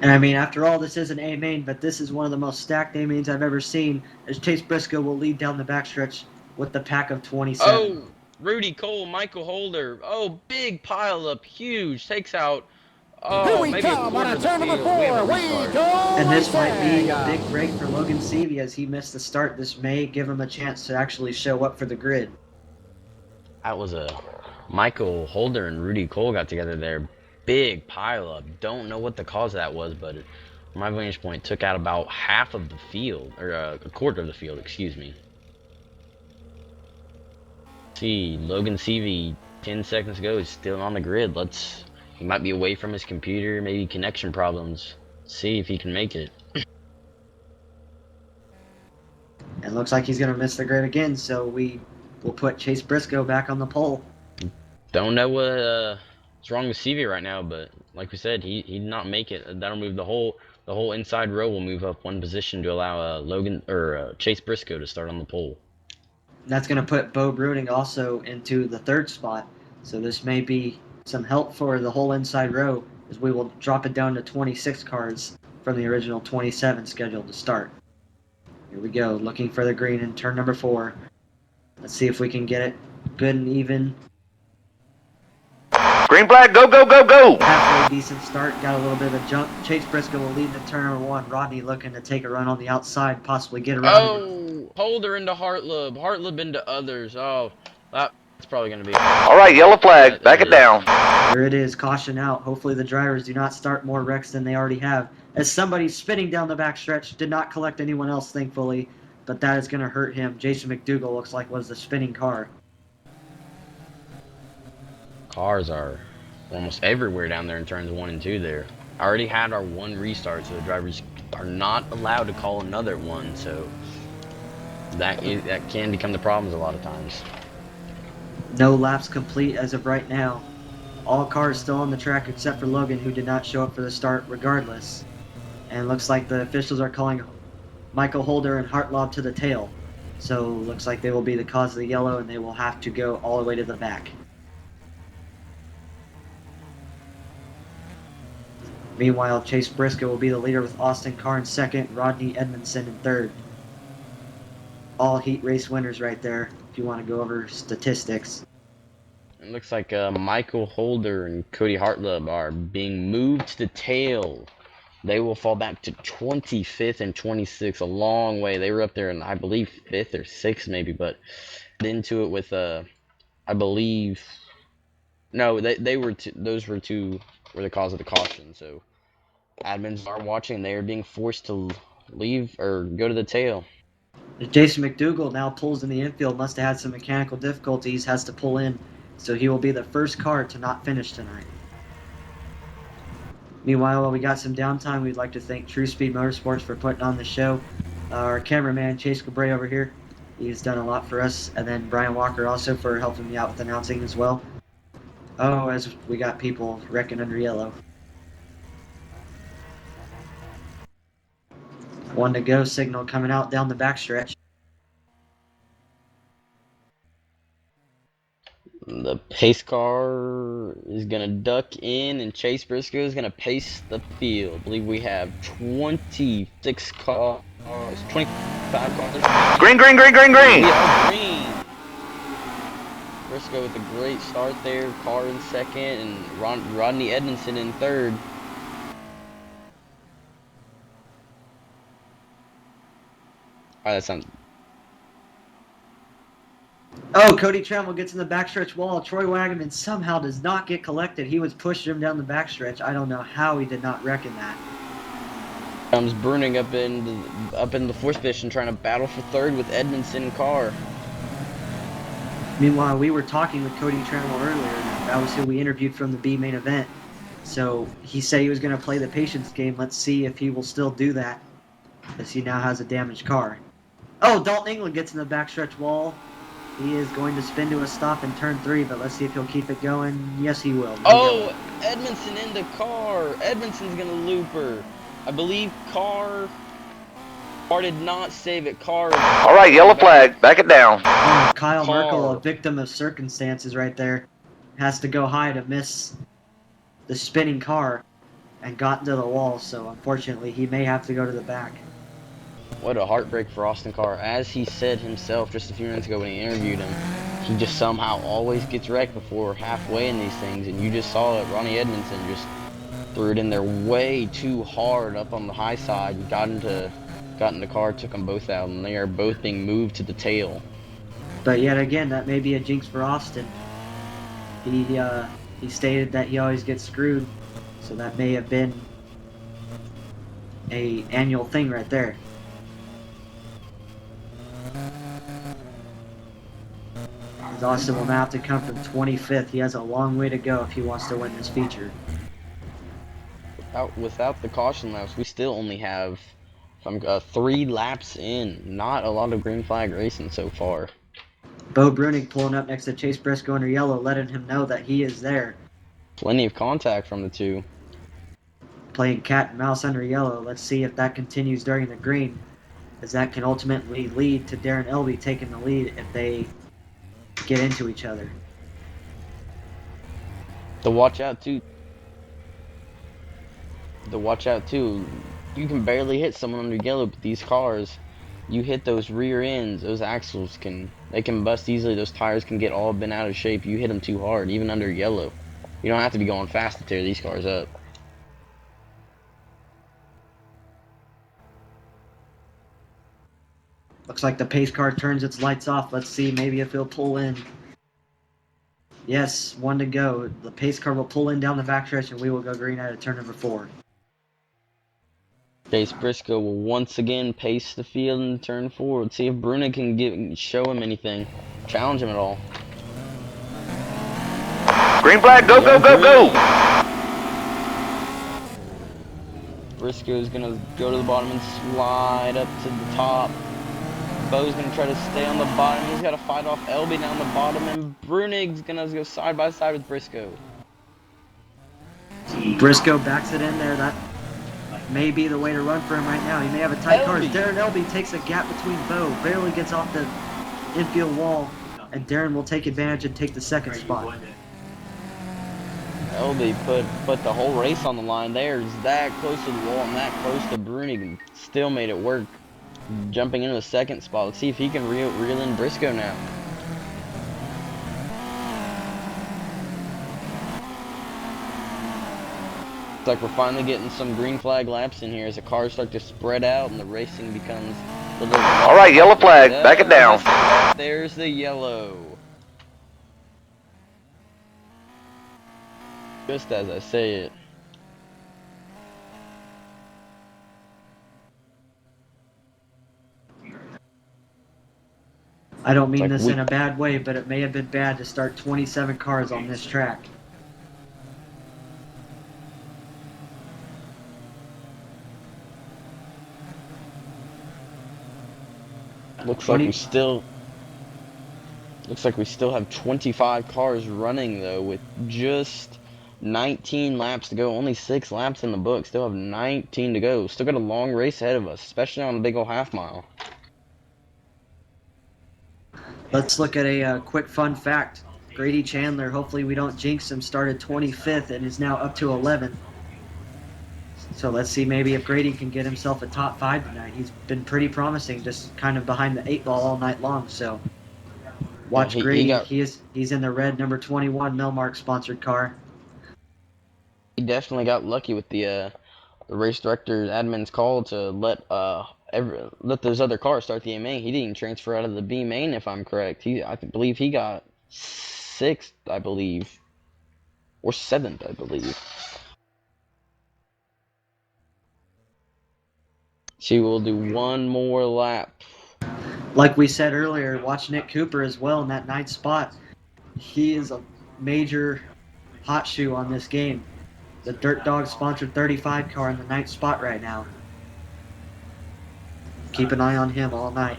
And I mean, after all, this is an A main, but this is one of the most stacked A mains I've ever seen, as Chase Briscoe will lead down the backstretch with the pack of 27. Oh, Rudy Cole, Michael Holder. Oh, big pile up, huge. Takes out, Here oh, we maybe a come quarter on of a the turn number field. We have 4. a We restart. go And this might be a racing. big break for Logan Seavey, as he missed the start. This may give him a chance to actually show up for the grid. That was a Michael Holder and Rudy Cole got together there. Big pile up. Don't know what the cause of that was, but from my vantage point, took out about half of the field, or a quarter of the field, excuse me. See, Logan Seavey, 10 seconds ago, is still on the grid. He might be away from his computer, maybe connection problems. See if he can make it. It looks like he's going to miss the grid again, so we will put Chase Briscoe back on the pole. Don't know what's wrong with Seavey right now, but like we said, he did not make it. That'll move the whole inside row will move up one position to allow Chase Briscoe to start on the pole. That's going to put Bo Bruning also into the third spot. So this may be some help for the whole inside row, as we will drop it down to 26 cars from the original 27 scheduled to start. Here we go, looking for the green in turn number 4. Let's see if we can get it good and even. Green flag, go, go, go, go! Halfway decent start, got a little bit of a jump. Chase Briscoe will lead the turn number 1. Rodney looking to take a run on the outside, possibly get around. Oh, Holder into Hartlub. Hartlub into others. Oh, that's probably going to be. All right, yellow flag, back it down. There it is, caution out. Hopefully the drivers do not start more wrecks than they already have. As somebody spinning down the backstretch, did not collect anyone else, thankfully, but that is going to hurt him. Jason McDougal looks like was the spinning car. Cars are almost everywhere down there in turns 1 and 2 there. I already had our 1 restart, so the drivers are not allowed to call another one, so that can become the problems a lot of times. No laps complete as of right now. All cars still on the track except for Logan, who did not show up for the start regardless. And it looks like the officials are calling Michael Holder and Hartlob to the tail. So looks like they will be the cause of the yellow, and they will have to go all the way to the back. Meanwhile, Chase Briscoe will be the leader with Austin Carr in second, Rodney Edmondson in third. All heat race winners right there, if you want to go over statistics. It looks like Michael Holder and Cody Hartlub are being moved to the tail. They will fall back to 25th and 26th, a long way. They were up there in, I believe, 5th or 6th maybe, but into it with, I believe, no, those were the cause of the caution. So admins are watching. They are being forced to leave or go to the tail. Jason McDougal now pulls in the infield, must have had some mechanical difficulties, has to pull in, so he will be the first car to not finish tonight. Meanwhile, while we got some downtime, we'd like to thank Truspeed Motorsports for putting on the show. Our cameraman, Chase Cabray over here, he's done a lot for us, and then Brian Walker also for helping me out with announcing as well. Oh, as we got people wrecking under yellow. 1 to go signal coming out down the backstretch. The pace car is going to duck in, and Chase Briscoe is going to pace the field. I believe we have 26 cars, 25 cars. Green, green, green, green, green! We are green. Briscoe with a great start there. Carr in second, and Rodney Edmondson in third. All right, that sounds. Oh, Cody Trammell gets in the backstretch wall. Troy Wagaman somehow does not get collected. He was pushing him down the backstretch. I don't know how he did not reckon that. Comes Bruning up in the fourth position, trying to battle for third with Edmondson and Carr. Meanwhile, we were talking with Cody Trammell earlier. That was who we interviewed from the B main event. So he said he was going to play the patience game. Let's see if he will still do that. as he now has a damaged car. Oh, Dalton England gets in the backstretch wall. He is going to spin to a stop in turn 3, but let's see if he'll keep it going. Yes, he will. No yellow. Edmondson in the car. Edmondson's gonna loop her. I believe Carr did not save it. Carr. All right, yellow flag. Back it down. Kyle Carr. Merkel, a victim of circumstances right there, has to go high to miss the spinning car and got into the wall, so unfortunately he may have to go to the back. What a heartbreak for Austin Carr. As he said himself just a few minutes ago when he interviewed him, he just somehow always gets wrecked before halfway in these things, and you just saw it. Ronnie Edmondson just threw it in there way too hard up on the high side, got in the car, took them both out, and they are both being moved to the tail. But yet again, that may be a jinx for Austin. He stated that he always gets screwed, so that may have been a annual thing right there. As Austin will now have to come from 25th. He has a long way to go if he wants to win this feature. Without the caution laps, we still only have 3 laps in. Not a lot of green flag racing so far. Bo Brunig pulling up next to Chase Briscoe under yellow, letting him know that he is there. Plenty of contact from the two. Playing cat and mouse under yellow. Let's see if that continues during the green, as that can ultimately lead to Darren Elby taking the lead if they get into each other. To watch out too. You can barely hit someone under yellow, but these cars, you hit those rear ends, those axles can bust easily. Those tires can get all bent out of shape. You hit them too hard, even under yellow. You don't have to be going fast to tear these cars up. Looks like the pace car turns its lights off. Let's see, maybe if he'll pull in. Yes, 1 to go. The pace car will pull in down the backstretch, and we will go green out of turn number 4. Chase Briscoe will once again pace the field in turn 4. Let's see if Bruno can show him anything, challenge him at all. Green flag, go, go, go, go! Briscoe's gonna go to the bottom and slide up to the top. Bo's gonna try to stay on the bottom. He's gotta fight off Elby down the bottom, and Brunig's gonna go side by side with Briscoe. Briscoe backs it in there. That may be the way to run for him right now. He may have a tight car. Darren Elby takes a gap between Bo, barely gets off the infield wall, and Darren will take advantage and take the second spot. Elby put the whole race on the line there. He's that close to the wall and that close to Brunig, and still made it work. Jumping into the second spot. Let's see if he can reel in Briscoe now. Looks like we're finally getting some green flag laps in here as the cars start to spread out and the racing becomes a little. All right, yellow flag. Back it down. There's the yellow. Just as I say it. I don't mean this in a bad way, but it may have been bad to start 27 cars on this track. Looks like we still have 25 cars running though, with just 19 laps to go. Only 6 laps in the book. Still have 19 to go. Still got a long race ahead of us, especially on a big old half mile. Let's look at a quick fun fact. Grady Chandler, hopefully we don't jinx him, started 25th and is now up to 11th. So let's see maybe if Grady can get himself a top 5 tonight. He's been pretty promising, just kind of behind the 8 ball all night long. So watch Grady. He's in the red number 21 Melmark sponsored car. He definitely got lucky with the race director admin's call to let those other cars start the MA. He didn't transfer out of the B main, if I'm correct. I believe he got 6th, I believe, or 7th, I believe. She will do one more lap. Like we said earlier, watch Nick Cooper as well in that 9th spot. He is a major hot shoe on this game. The Dirt Dog sponsored 35 car in the 9th spot right now. keep an eye on him all night.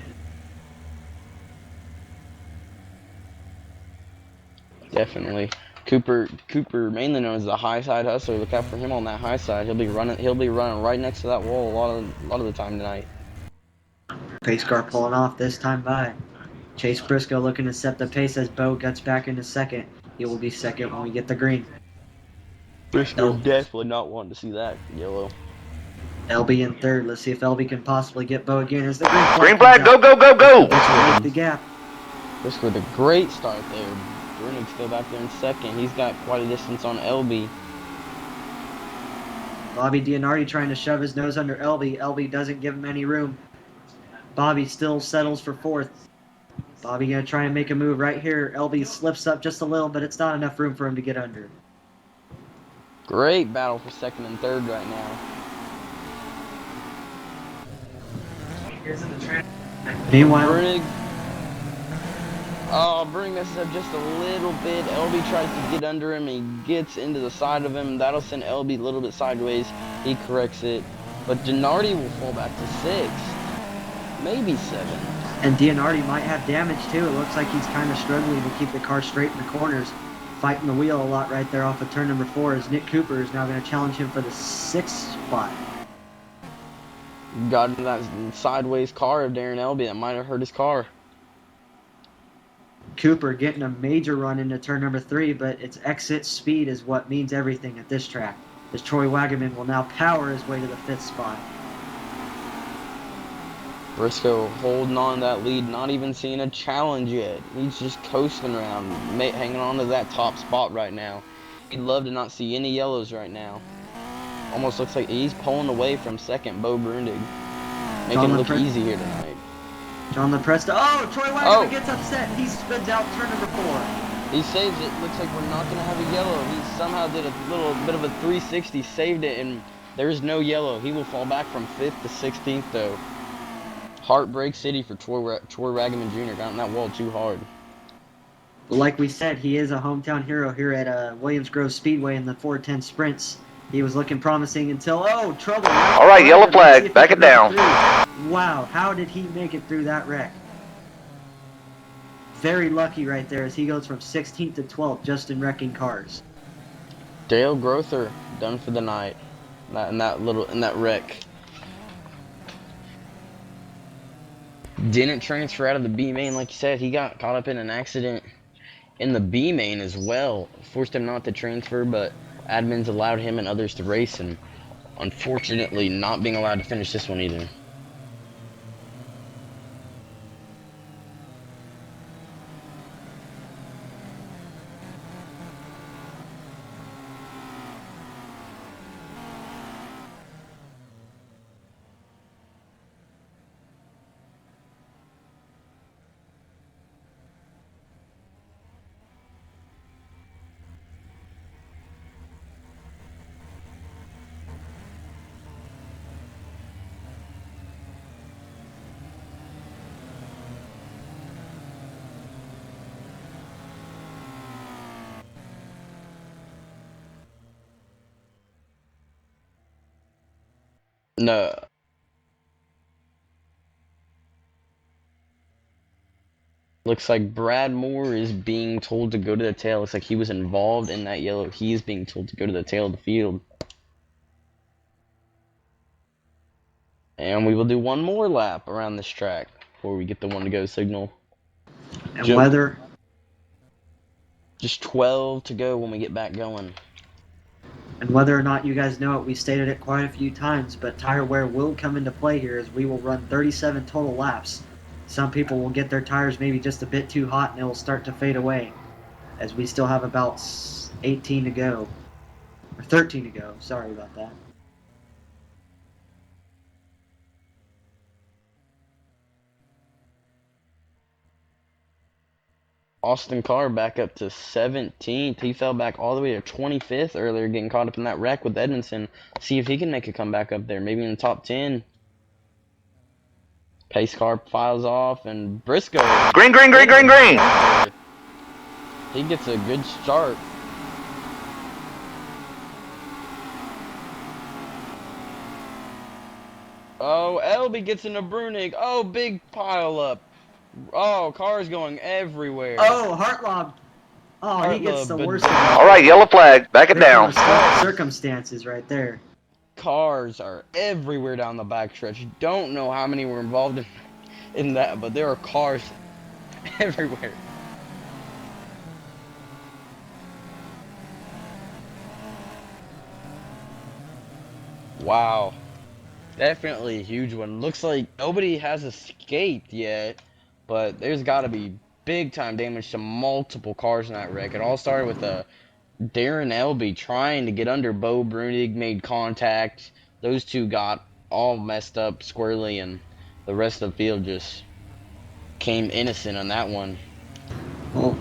Definitely. Cooper, mainly known as the high side hustler. Look out for him on that high side. He'll be running right next to that wall a lot of the time tonight. Pace car pulling off this time by. Chase Briscoe looking to set the pace as Bo gets back into second. He will be second when we get the green. Briscoe definitely not wanting to see that yellow. LB in third. Let's see if LB can possibly get Bo again as the Green flag, go, go, go, go! Make the gap. Briscoe with a great start there. Brunig's still back there in second. He's got quite a distance on LB. Bobby Dianardi trying to shove his nose under LB. LB doesn't give him any room. Bobby still settles for fourth. Bobby gonna try and make a move right here. LB slips up just a little, but it's not enough room for him to get under. Great battle for second and third right now. Meanwhile, Brunig messes up just a little bit. LB tries to get under him. He gets into the side of him. That'll send LB a little bit sideways. He corrects it. But Denardi will fall back to sixth. Maybe seventh. and Dianardi might have damage too. It looks like he's kind of struggling to keep the car straight in the corners. Fighting the wheel a lot right there off of turn number 4 as Nick Cooper is now going to challenge him for the 6th spot. Got into that sideways car of Darren Elby. That might have hurt his car. Cooper getting a major run into turn number 3, but its exit speed is what means everything at this track, as Troy Wagaman will now power his way to the 5th spot. Briscoe holding on to that lead, not even seeing a challenge yet. He's just coasting around, hanging on to that top spot right now. He'd love to not see any yellows right now. Almost looks like he's pulling away from second, Bo Brundig. Making it look easy here tonight. John LaPresta. Oh, Troy Wagaman gets upset. He spins out turn number 4. He saves it. Looks like we're not going to have a yellow. He somehow did a little bit of a 360, saved it, and there's no yellow. He will fall back from 5th to 16th, though. Heartbreak City for Troy Wagaman Jr. Got on that wall too hard. Like we said, he is a hometown hero here at Williams Grove Speedway in the 410 sprints. He was looking promising until, trouble. All right, yellow flag, back it down. Wow, how did he make it through that wreck? Very lucky right there as he goes from 16th to 12th just in wrecking cars. Dale Grother done for the night. In that wreck. Didn't transfer out of the B main like you said. He got caught up in an accident in the B main as well. Forced him not to transfer, but admins allowed him and others to race, and unfortunately not being allowed to finish this one either. No. Looks like Brad Moore is being told to go to the tail. Looks like he was involved in that yellow. He is being told to go to the tail of the field. And we will do one more lap around this track before we get the one to go signal. And whether... Just 12 to go when we get back going. And whether or not you guys know it, we stated it quite a few times, but tire wear will come into play here as we will run 37 total laps. Some people will get their tires maybe just a bit too hot and it will start to fade away, as we still have about 18 to go. Or 13 to go, sorry about that. Austin Carr back up to 17th. He fell back all the way to 25th earlier, getting caught up in that wreck with Edmondson. See if he can make a comeback up there, maybe in the top 10. Pace car files off, and Briscoe. Green, green, green, green, green. He gets a good start. Oh, Elby gets into Brunig. Oh, big pile up. Oh, cars going everywhere. Oh, Hartlob. Oh, he gets the worst of All right, yellow flag. Back it down. circumstances right there. Cars are everywhere down the backstretch. Don't know how many were involved in that, but there are cars everywhere. Wow. Definitely a huge one. Looks like nobody has escaped yet, but there's got to be big time damage to multiple cars in that wreck. It all started with Darren Elby trying to get under Bo Brunig, made contact. Those two got all messed up squarely, and the rest of the field just came innocent on that one. Well,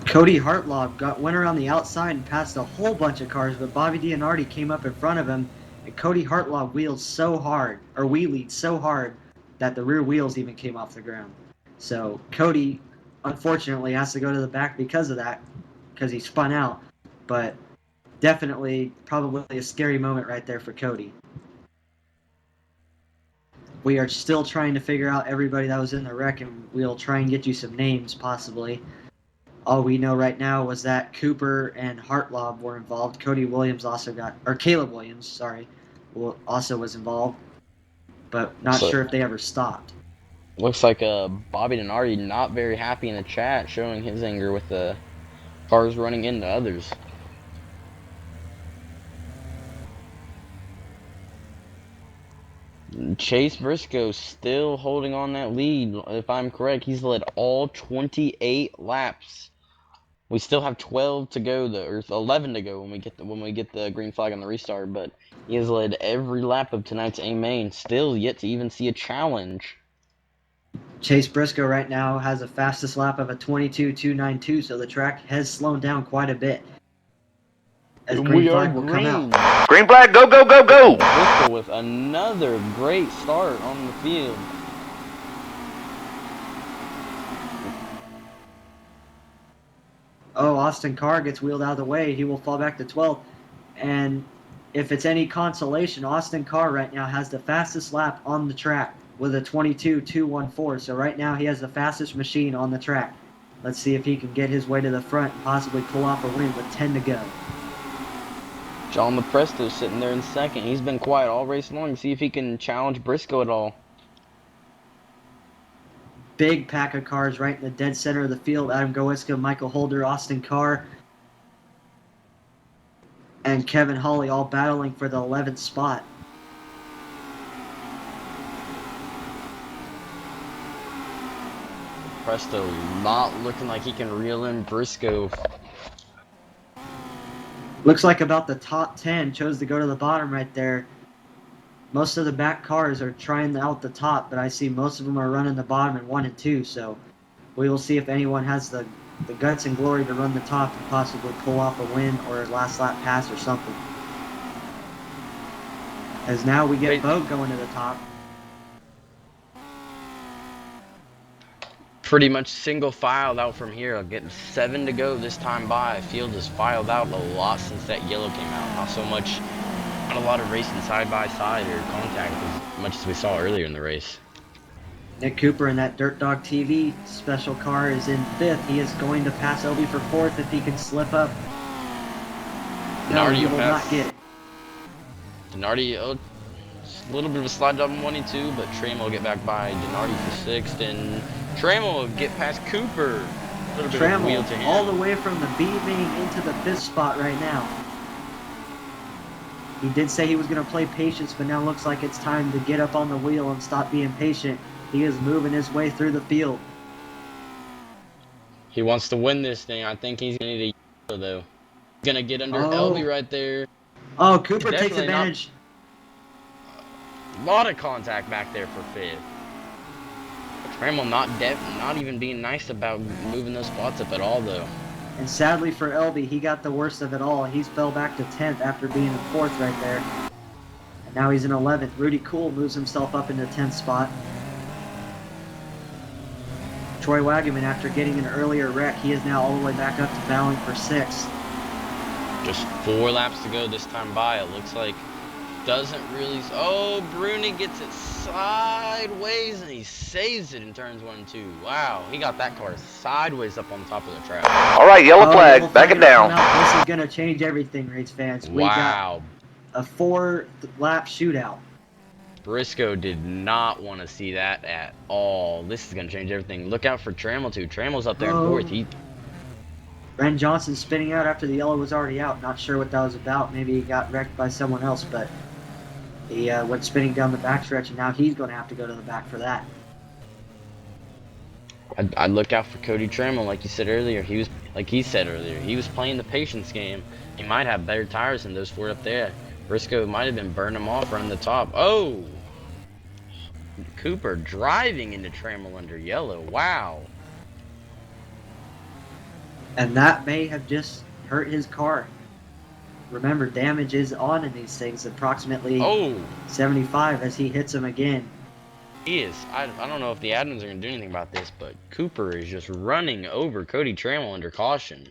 Cody Hartlob went around the outside and passed a whole bunch of cars, but Bobby Dianardi came up in front of him, and Cody Hartlob wheeled so hard, or wheelied so hard, that the rear wheels even came off the ground. So Cody, unfortunately, has to go to the back because of that, because he spun out. But definitely, probably a scary moment right there for Cody. We are still trying to figure out everybody that was in the wreck, and we'll try and get you some names, possibly. All we know right now was that Cooper and Hartlob were involved. Cody Williams also Caleb Williams, sorry, also was involved, but not sure if they ever stopped. Looks like Bobby Denardi not very happy in the chat, showing his anger with the cars running into others. Chase Briscoe still holding on that lead. If I'm correct, he's led all 28 laps. We still have 12 to go, or 11 to go when we get the green flag on the restart. But he has led every lap of tonight's A main. Still yet to even see a challenge. Chase Briscoe right now has a fastest lap of a 22.292, so the track has slowed down quite a bit. As green flag will come out. Green flag, go, go, go, go! Briscoe with another great start on the field. Oh, Austin Carr gets wheeled out of the way. He will fall back to 12th. And if it's any consolation, Austin Carr right now has the fastest lap on the track with a 22.214. So right now he has the fastest machine on the track. Let's see if he can get his way to the front and possibly pull off a win with 10 to go. John LaPresto sitting there in second. He's been quiet all race long. See if he can challenge Briscoe at all. Big pack of cars right in the dead center of the field. Adam Gowiska, Michael Holder, Austin Carr, and Kevin Hawley all battling for the 11th spot. Presto not looking like he can reel in Briscoe. Looks like about the top 10 chose to go to the bottom right there. Most of the back cars are trying out the top, but I see most of them are running the bottom in 1 and 2, so we will see if anyone has the guts and glory to run the top and possibly pull off a win or a last lap pass or something. As now we get Bo going to the top. Pretty much single filed out from here. Getting 7 to go this time by. Field has filed out a lot since that yellow came out. Not so much, not a lot of racing side by side or contact as much as we saw earlier in the race. Nick Cooper in that Dirt Dog TV special car is in 5th. He is going to pass Elby for 4th if he can slip up. No, he will not get it. Denardi, a little bit of a slide job in 1 and 2, but Trammell will get back by Denardi for 6th, and Trammell will get past Cooper. A little bit of a wheel to him. All the way from the B main into the 5th spot right now. He did say he was going to play patience, but now looks like it's time to get up on the wheel and stop being patient. He is moving his way through the field. He wants to win this thing. I think he's going to need a yellow, though. He's going to get under Elby right there. Oh, Cooper takes advantage. A lot of contact back there for 5th. Trammell not even being nice about moving those spots up at all, though. And sadly for Elby, he got the worst of it all. He's fell back to 10th after being in 4th right there. And now he's in 11th. Rudy Kuhl moves himself up into 10th spot. Troy Wagaman, after getting an earlier wreck, he is now all the way back up to battling for 6th. Just 4 laps to go this time by. It looks like doesn't really. Oh, Bruni gets it sideways and he saves it in turns 1 and 2. Wow, he got that car sideways up on top of the track. All right, yellow flag, back it down. This is gonna change everything, race fans. We Wow. got a 4-lap shootout. Briscoe did not want to see that at all. This is going to change everything. Look out for Trammell, too. Trammell's up there in 4th. Ren Johnson spinning out after the yellow was already out. Not sure what that was about. Maybe he got wrecked by someone else, but he went spinning down the backstretch, and now he's going to have to go to the back for that. I'd look out for Cody Trammell, like you said earlier. He was playing the patience game. He might have better tires than those 4 up there. Briscoe might have been burning them off running the top. Oh! Cooper driving into Trammell under yellow. Wow. And that may have just hurt his car. Remember, damage is on in these things, approximately 75 as he hits him again. He is. I don't know if the admins are going to do anything about this, but Cooper is just running over Cody Trammell under caution.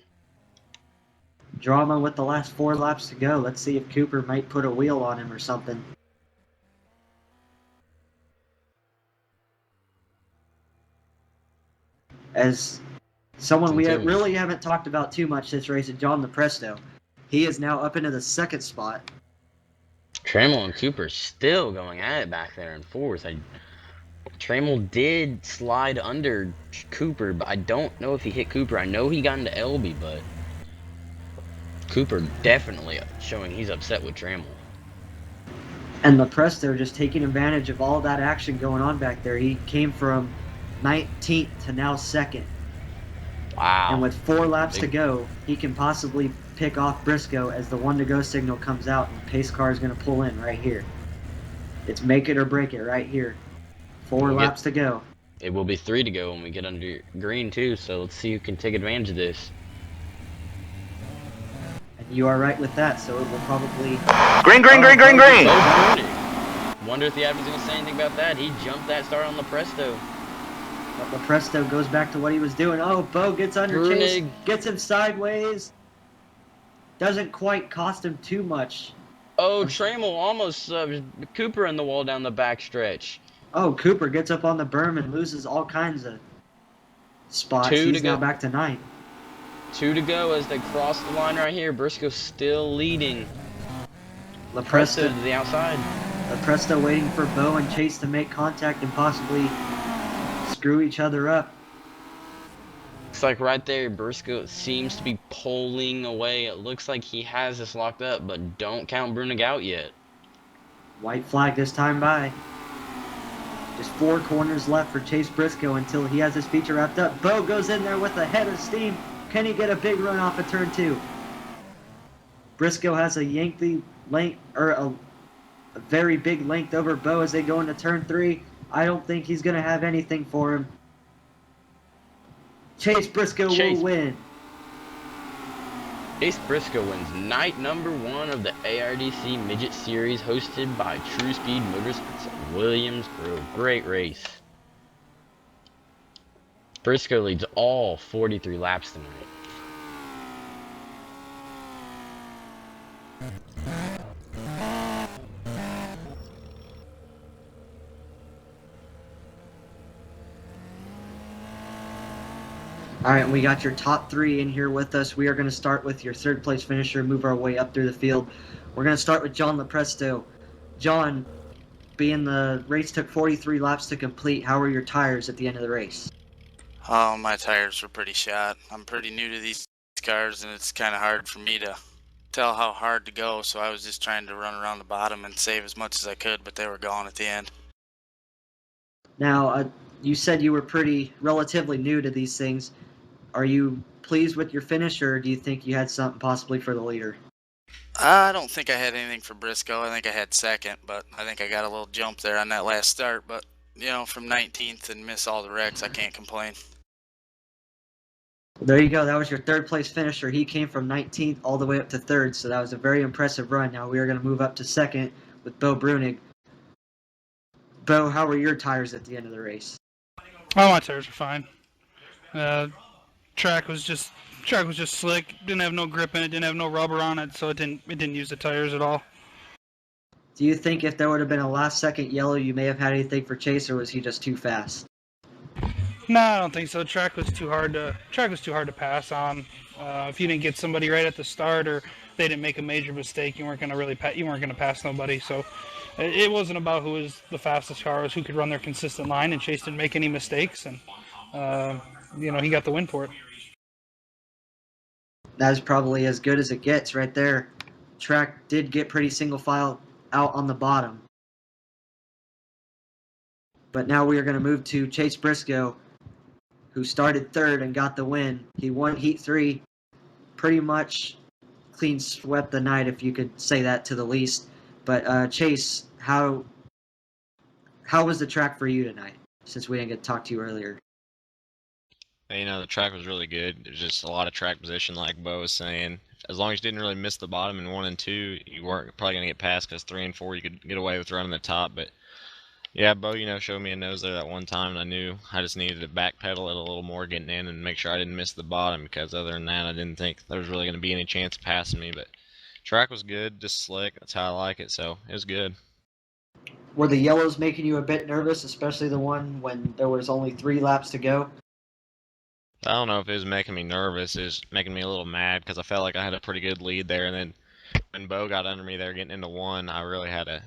Drama with the last 4 laps to go. Let's see if Cooper might put a wheel on him or something. As someone we really haven't talked about too much this race is John Lepresto. He is now up into the 2nd spot. Trammell and Cooper still going at it back there in 4th. Trammell did slide under Cooper, but I don't know if he hit Cooper. I know he got into Elby, but Cooper definitely showing he's upset with Trammell. And Lepresto just taking advantage of all that action going on back there. He came from 19th to now 2nd. Wow. And with 4 laps to go, he can possibly pick off Briscoe as the 1 to go signal comes out, and the pace car is going to pull in right here. It's make it or break it right here. 4 laps to go. It will be 3 to go when we get under green too, so let's see who can take advantage of this. And you are right with that, so it will probably... Green, green, green, green, green! Wonder if the admin's going to say anything about that. He jumped that start on Lepresto. But Lepresto goes back to what he was doing. Oh, Bo gets under Chase, gets him sideways. Doesn't quite cost him too much. Oh, Trammell almost Cooper in the wall down the backstretch. Oh, Cooper gets up on the berm and loses all kinds of spots. He's now back to 9th. 2 to go as they cross the line right here. Briscoe still leading. Lepresto to the outside. Lepresto waiting for Bo and Chase to make contact and possibly screw each other up. Looks like right there, Briscoe seems to be pulling away. It looks like he has this locked up, but don't count Brunig out yet. White flag this time by. Just 4 corners left for Chase Briscoe until he has his feature wrapped up. Bo goes in there with a head of steam. Can he get a big run off of turn 2? Briscoe has a Yankee length, or a very big length over Bo as they go into turn 3. I don't think he's going to have anything for him. Chase Briscoe will win. Chase Briscoe wins night number 1 of the ARDC Midget Series hosted by Truspeed Motorsports at Williamsboro. Great race. Briscoe leads all 43 laps tonight. All right, we got your top 3 in here with us. We are going to start with your 3rd place finisher, move our way up through the field. We're going to start with John Lepresto. John, being the race took 43 laps to complete, how were your tires at the end of the race? Oh, my tires were pretty shot. I'm pretty new to these cars, and it's kind of hard for me to tell how hard to go, so I was just trying to run around the bottom and save as much as I could, but they were gone at the end. Now, you said you were relatively new to these things. Are you pleased with your finish, or do you think you had something possibly for the leader? I don't think I had anything for Briscoe. I think I had 2nd, but I think I got a little jump there on that last start. But, you know, from 19th and miss all the wrecks, I can't complain. Well, there you go. That was your 3rd place finisher. He came from 19th all the way up to 3rd, so that was a very impressive run. Now we are going to move up to 2nd with Bo Brunig. Bo, how were your tires at the end of the race? Oh, my tires were fine. Track was just slick. Didn't have no grip in it. Didn't have no rubber on it, so it didn't use the tires at all. Do you think if there would have been a last-second yellow, you may have had anything for Chase, or was he just too fast? No, I don't think so. Track was too hard to pass on. If you didn't get somebody right at the start, or they didn't make a major mistake, you weren't gonna pass nobody. So it wasn't about who was the fastest car, it was who could run their consistent line. And Chase didn't make any mistakes, and he got the win for it. That's probably as good as it gets right there. Track did get pretty single file out on the bottom. But now we are going to move to Chase Briscoe, who started third and got the win. He won Heat 3, pretty much clean swept the night, if you could say that to the least. But Chase, how was the track for you tonight, since we didn't get to talk to you earlier? You know, the track was really good. There's just a lot of track position, like Bo was saying. As long as you didn't really miss the bottom in 1 and 2, you weren't probably going to get past, because 3 and 4 you could get away with running the top. But yeah, Bo, showed me a nose there that one time, and I knew I just needed to backpedal it a little more getting in and make sure I didn't miss the bottom, because other than that, I didn't think there was really going to be any chance of passing me. But track was good, just slick. That's how I like it, so it was good. Were the yellows making you a bit nervous, especially the one when there was only 3 laps to go? I don't know if it was making me nervous. It was making me a little mad, because I felt like I had a pretty good lead there, and then when Bo got under me there getting into 1, I really had to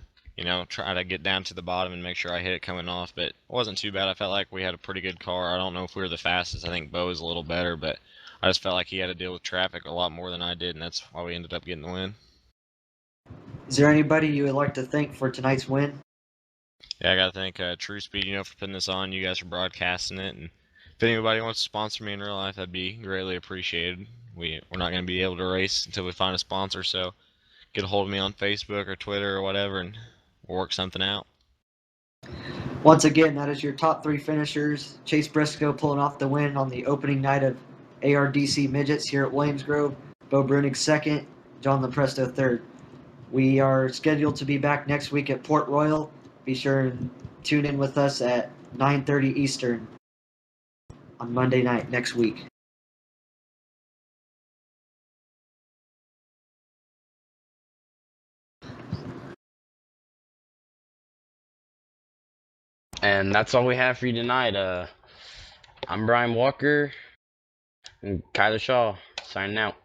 try to get down to the bottom and make sure I hit it coming off, but it wasn't too bad. I felt like we had a pretty good car. I don't know if we were the fastest. I think Bo was a little better, but I just felt like he had to deal with traffic a lot more than I did, and that's why we ended up getting the win. Is there anybody you would like to thank for tonight's win? Yeah, I got to thank Truspeed, for putting this on, you guys for broadcasting it, and if anybody wants to sponsor me in real life, that'd be greatly appreciated. We're not going to be able to race until we find a sponsor, so get a hold of me on Facebook or Twitter or whatever, and we'll work something out. Once again, that is your top 3 finishers. Chase Briscoe pulling off the win on the opening night of ARDC Midgets here at Williams Grove. Bo Brunig second, John Lepresto third. We are scheduled to be back next week at Port Royal. Be sure and tune in with us at 9:30 Eastern on Monday night next week. And that's all we have for you tonight. I'm Brian Walker and Kyler Shaw signing out.